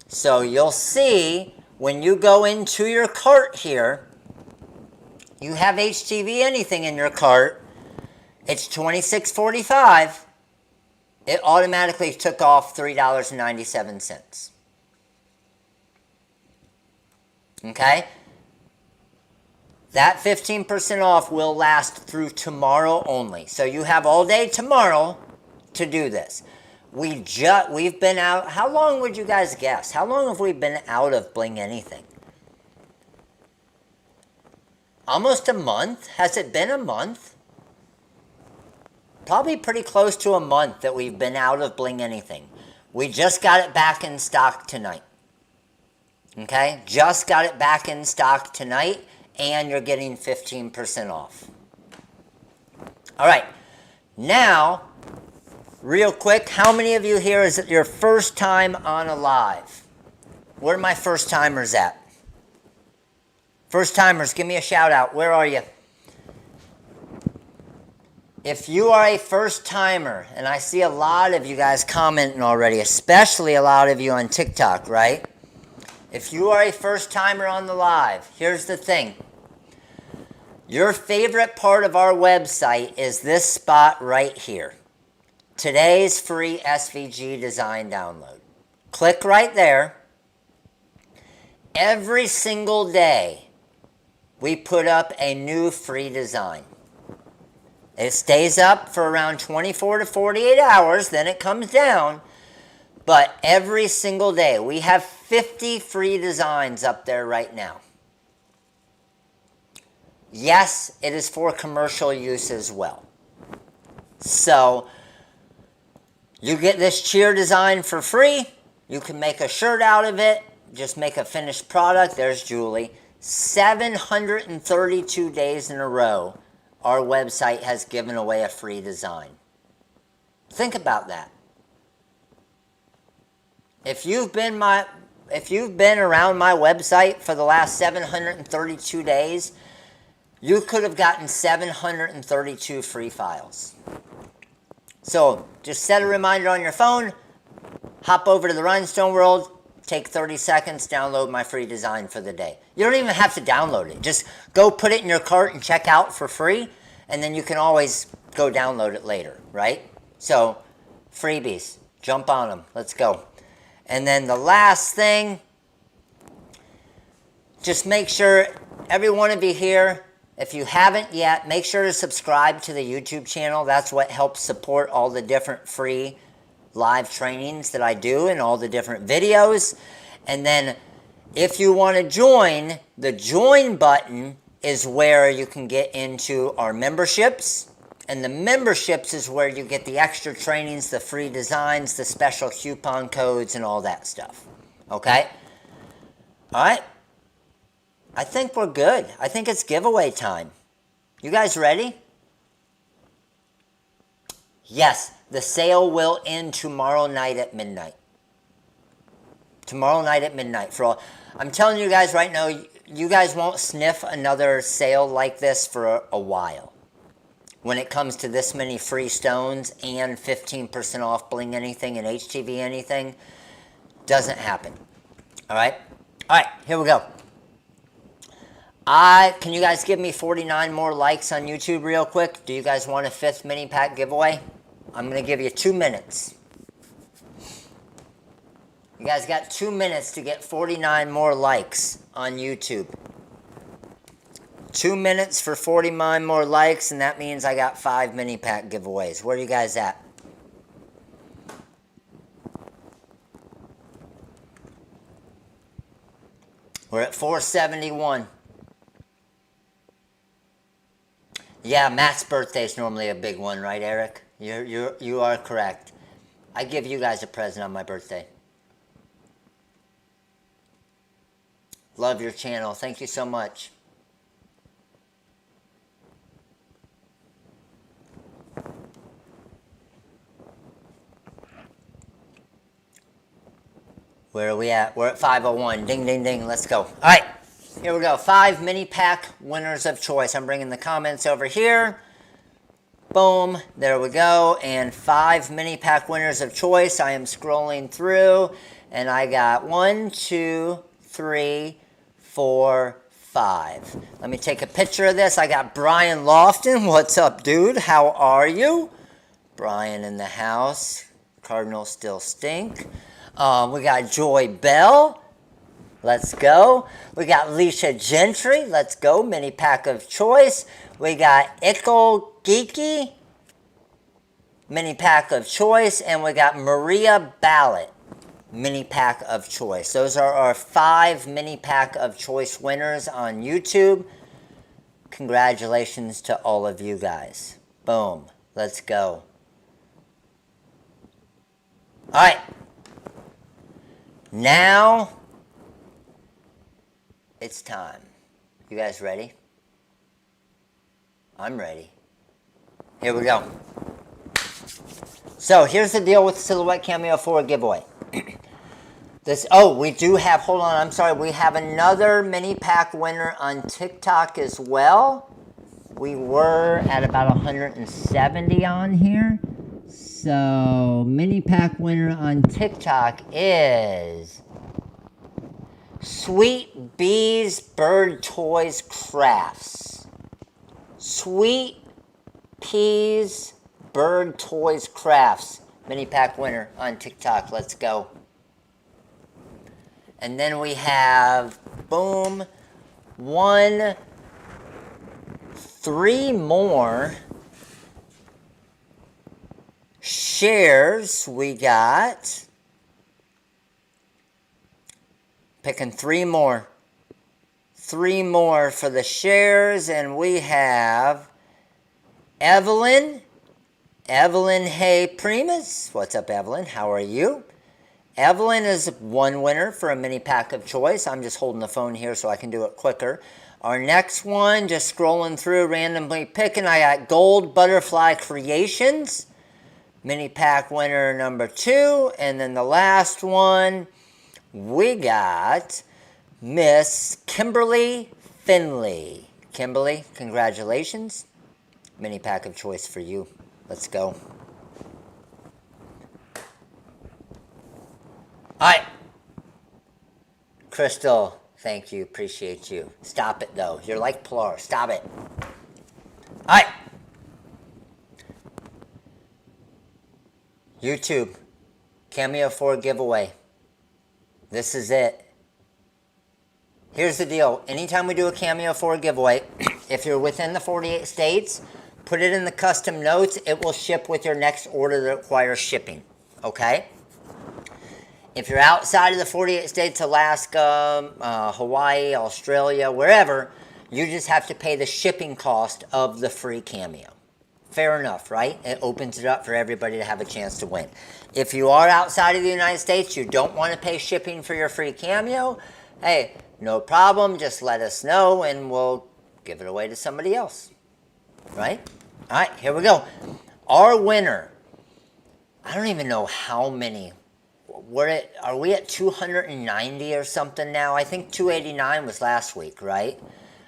So you'll see when you go into your cart here, you have HTV anything in your cart. It's $26.45. It automatically took off $3.97. Okay? That 15% off will last through tomorrow only. So you have all day tomorrow to do this. We've been out, how long would you guys guess? How long have we been out of bling anything? Almost a month? Has it been a month? Probably pretty close to a month that we've been out of bling anything. We just got it back in stock tonight. Okay? Just got it back in stock tonight, and you're getting 15% off. All right. Now, real quick, how many of you here is it your first time on a live? Where are my first timers at? First timers, give me a shout out. Where are you? If you are a first timer, and I see a lot of you guys commenting already, especially a lot of you on TikTok, right? If you are a first timer on the live, here's the thing. Your favorite part of our website is this spot right here. Today's free SVG design download. Click right there. Every single day, we put up a new free design. It stays up for around 24 to 48 hours, then it comes down. But every single day, we have 50 free designs up there right now. Yes, it is for commercial use as well. So, you get this cheer design for free. You can make a shirt out of it. Just make a finished product. There's Julie. 732 days in a row, our website has given away a free design. Think about that. If you've been around my website for the last 732 days, you could have gotten 732 free files. So just set a reminder on your phone, hop over to the Rhinestone World, take 30 seconds, download my free design for the day. You don't even have to download it. Just go put it in your cart and check out for free, and then you can always go download it later, right? So freebies, jump on them. Let's go. And then the last thing, just make sure every one of you here, if you haven't yet, make sure to subscribe to the YouTube channel. That's what helps support all the different free live trainings that I do and all the different videos. And then if you want to join, the join button is where you can get into our memberships. And the memberships is where you get the extra trainings, the free designs, the special coupon codes, and all that stuff. Okay? All right? I think we're good. I think it's giveaway time. You guys ready? Yes, the sale will end tomorrow night at midnight. Tomorrow night at midnight. I'm telling you guys right now, you guys won't sniff another sale like this for a while. When it comes to this many free stones and 15% off Bling Anything and HTV Anything, doesn't happen. All right? All right, here we go. Can you guys give me 49 more likes on YouTube real quick? Do you guys want a 5th mini pack giveaway? I'm going to give you 2 minutes. You guys got 2 minutes to get 49 more likes on YouTube. 2 minutes for 49 more likes, and that means I got 5 mini pack giveaways. Where are you guys at? We're at 471. Yeah, Matt's birthday is normally a big one, right, Eric? You are correct. I give you guys a present on my birthday. Love your channel. Thank you so much. Where are we at? We're at 501. Ding, ding, ding. Let's go. All right. Here we go. 5 mini pack winners of choice. I'm bringing the comments over here. Boom. There we go. And 5 mini pack winners of choice. I am scrolling through. And I got 1, 2, 3, 4, 5. Let me take a picture of this. I got Brian Lofton. What's up, dude? How are you? Brian in the house. Cardinals still stink. We got Joy Bell. Let's go. We got Leisha Gentry. Let's go. Mini pack of choice. We got Ickle Geeky. Mini pack of choice. And we got Maria Ballot. Mini pack of choice. Those are our 5 mini pack of choice winners on YouTube. Congratulations to all of you guys. Boom. Let's go. All right. Now it's time. You guys ready? I'm ready. Here we go. So here's the deal with Silhouette Cameo 4 giveaway. We do have, hold on, I'm sorry, we have another mini pack winner on TikTok as well. We were at about 170 on here. So, mini pack winner on TikTok is Sweet Bees Bird Toys Crafts. Sweet Peas Bird Toys Crafts. Mini pack winner on TikTok. Let's go. And then we have, boom, 3 more shares. We got, picking 3 more. 3 more for the shares, and we have Evelyn Hay Primus. What's up, Evelyn? How are you? Evelyn is 1 winner for a mini pack of choice. I'm just holding the phone here so I can do it quicker. Our next one, just scrolling through, randomly picking, I got Gold Butterfly Creations. Mini pack winner number 2. And then the last one, we got Miss Kimberly Finley. Kimberly, congratulations. Mini pack of choice for you. Let's go. All right. Crystal, thank you. Appreciate you. Stop it, though. You're like Pilar. Stop it. All right. YouTube. Cameo 4 giveaway. This is it. Here's the deal. Anytime we do a Cameo 4 giveaway, if you're within the 48 states, put it in the custom notes. It will ship with your next order that requires shipping. Okay? If you're outside of the 48 states, Alaska, Hawaii, Australia, wherever, you just have to pay the shipping cost of the free Cameo. Fair enough, right? It opens it up for everybody to have a chance to win. If you are outside of the United States, you don't want to pay shipping for your free Cameo, hey, no problem. Just let us know and we'll give it away to somebody else. Right? All right, here we go. Our winner, I don't even know how many. are we at 290 or something now? I think 289 was last week, right?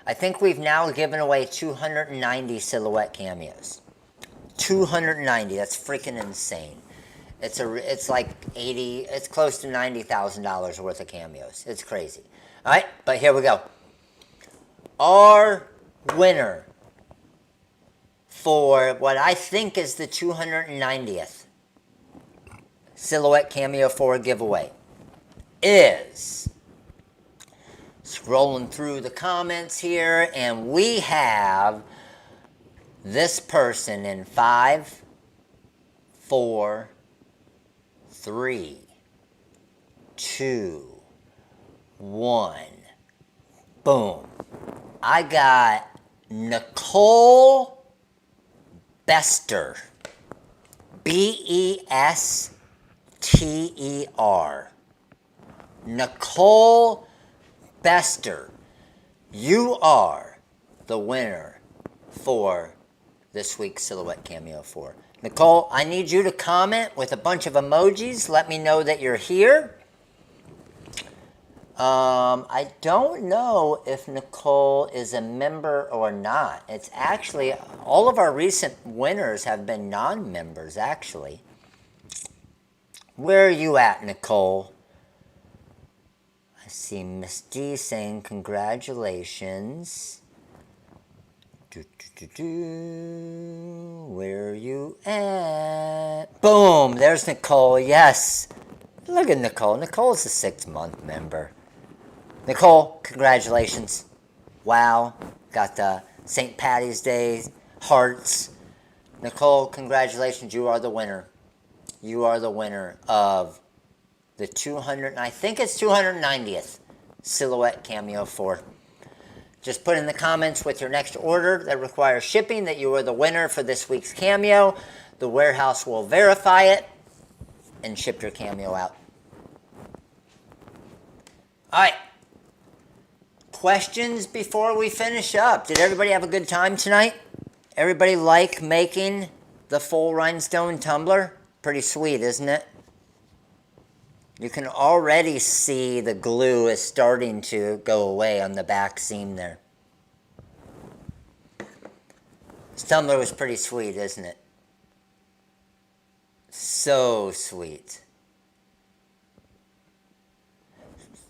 I think we've now given away 290 silhouette cameos. 290, that's freaking insane. It's like it's close to $90,000 worth of cameos. It's crazy. All right, but here we go. Our winner for what I think is the 290th Silhouette Cameo 4 giveaway is, scrolling through the comments here, and we have this person in 5, 4, 3, 2, 1. Boom. I got Nicole Bester. Bester. Nicole Bester. You are the winner for this week's Silhouette Cameo 4. Nicole, I need you to comment with a bunch of emojis. Let me know that you're here. I don't know if Nicole is a member or not. It's actually, all of our recent winners have been non-members, actually. Where are you at, Nicole? I see Miss D saying congratulations. Where are you at? Boom, there's Nicole, yes. Look at Nicole. Nicole's a 6-month member. Nicole, congratulations. Wow, got the St. Patty's Day hearts. Nicole, congratulations, you are the winner. You are the winner of the 290th Silhouette Cameo 4. Just put in the comments with your next order that requires shipping that you are the winner for this week's Cameo. The warehouse will verify it and ship your Cameo out. All right. Questions before we finish up? Did everybody have a good time tonight? Everybody like making the full rhinestone tumbler? Pretty sweet, isn't it? You can already see the glue is starting to go away on the back seam there. This tumbler was pretty sweet, isn't it? So sweet.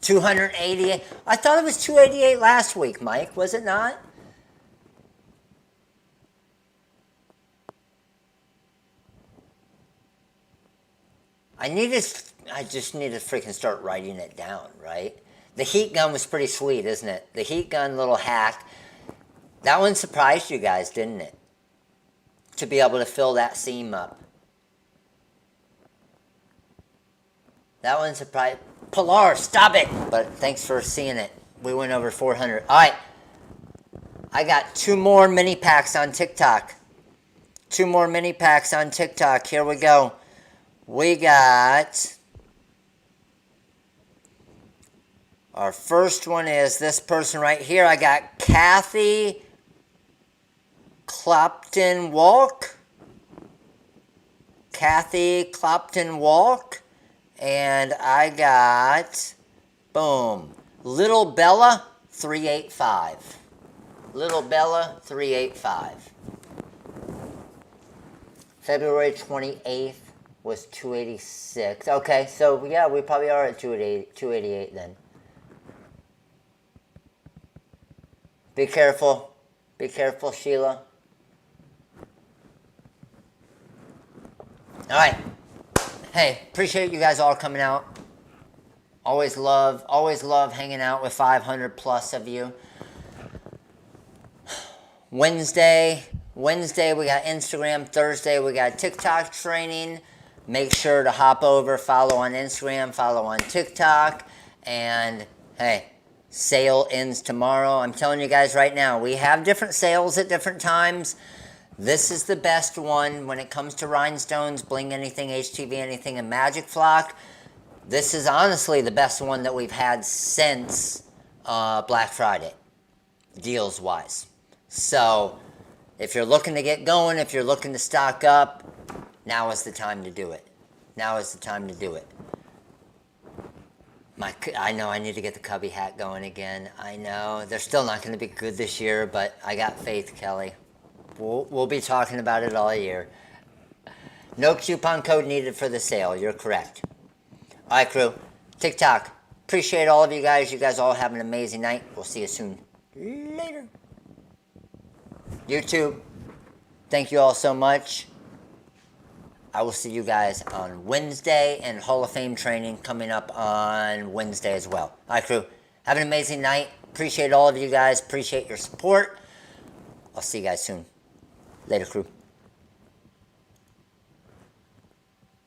288. I thought it was 288 last week, Mike. Was it not? I just need to freaking start writing it down, right? The heat gun was pretty sweet, isn't it? The heat gun little hack. That one surprised you guys, didn't it? To be able to fill that seam up. That one surprised. Pilar, stop it! But thanks for seeing it. We went over 400. All right. I got 2 more mini packs on TikTok. 2 more mini packs on TikTok. Here we go. We got, our first one is this person right here. I got Kathy Clopton Walk. Kathy Clopton Walk. And I got, boom, Little Bella 385. Little Bella 385. February 28th. Was 286. Okay, so yeah, we probably are at 288 then. Be careful. Be careful, Sheila. All right. Hey, appreciate you guys all coming out. Always love hanging out with 500 plus of you. Wednesday we got Instagram. Thursday we got TikTok training. Make sure to hop over, follow on Instagram, follow on TikTok, and hey, sale ends tomorrow. I'm telling you guys right now, we have different sales at different times. This is the best one when it comes to rhinestones, bling anything, HTV anything, and magic flock. This is honestly the best one that we've had since Black Friday, deals-wise. So if you're looking to get going, if you're looking to stock up, now is the time to do it. Now is the time to do it. I know I need to get the Cubby hat going again. I know they're still not going to be good this year, but I got faith, Kelly. We'll be talking about it all year. No coupon code needed for the sale. You're correct. All right, crew. TikTok. Appreciate all of you guys. You guys all have an amazing night. We'll see you soon. Later. YouTube. Thank you all so much. I will see you guys on Wednesday, and Hall of Fame training coming up on Wednesday as well. All right, crew. Have an amazing night. Appreciate all of you guys. Appreciate your support. I'll see you guys soon. Later, crew.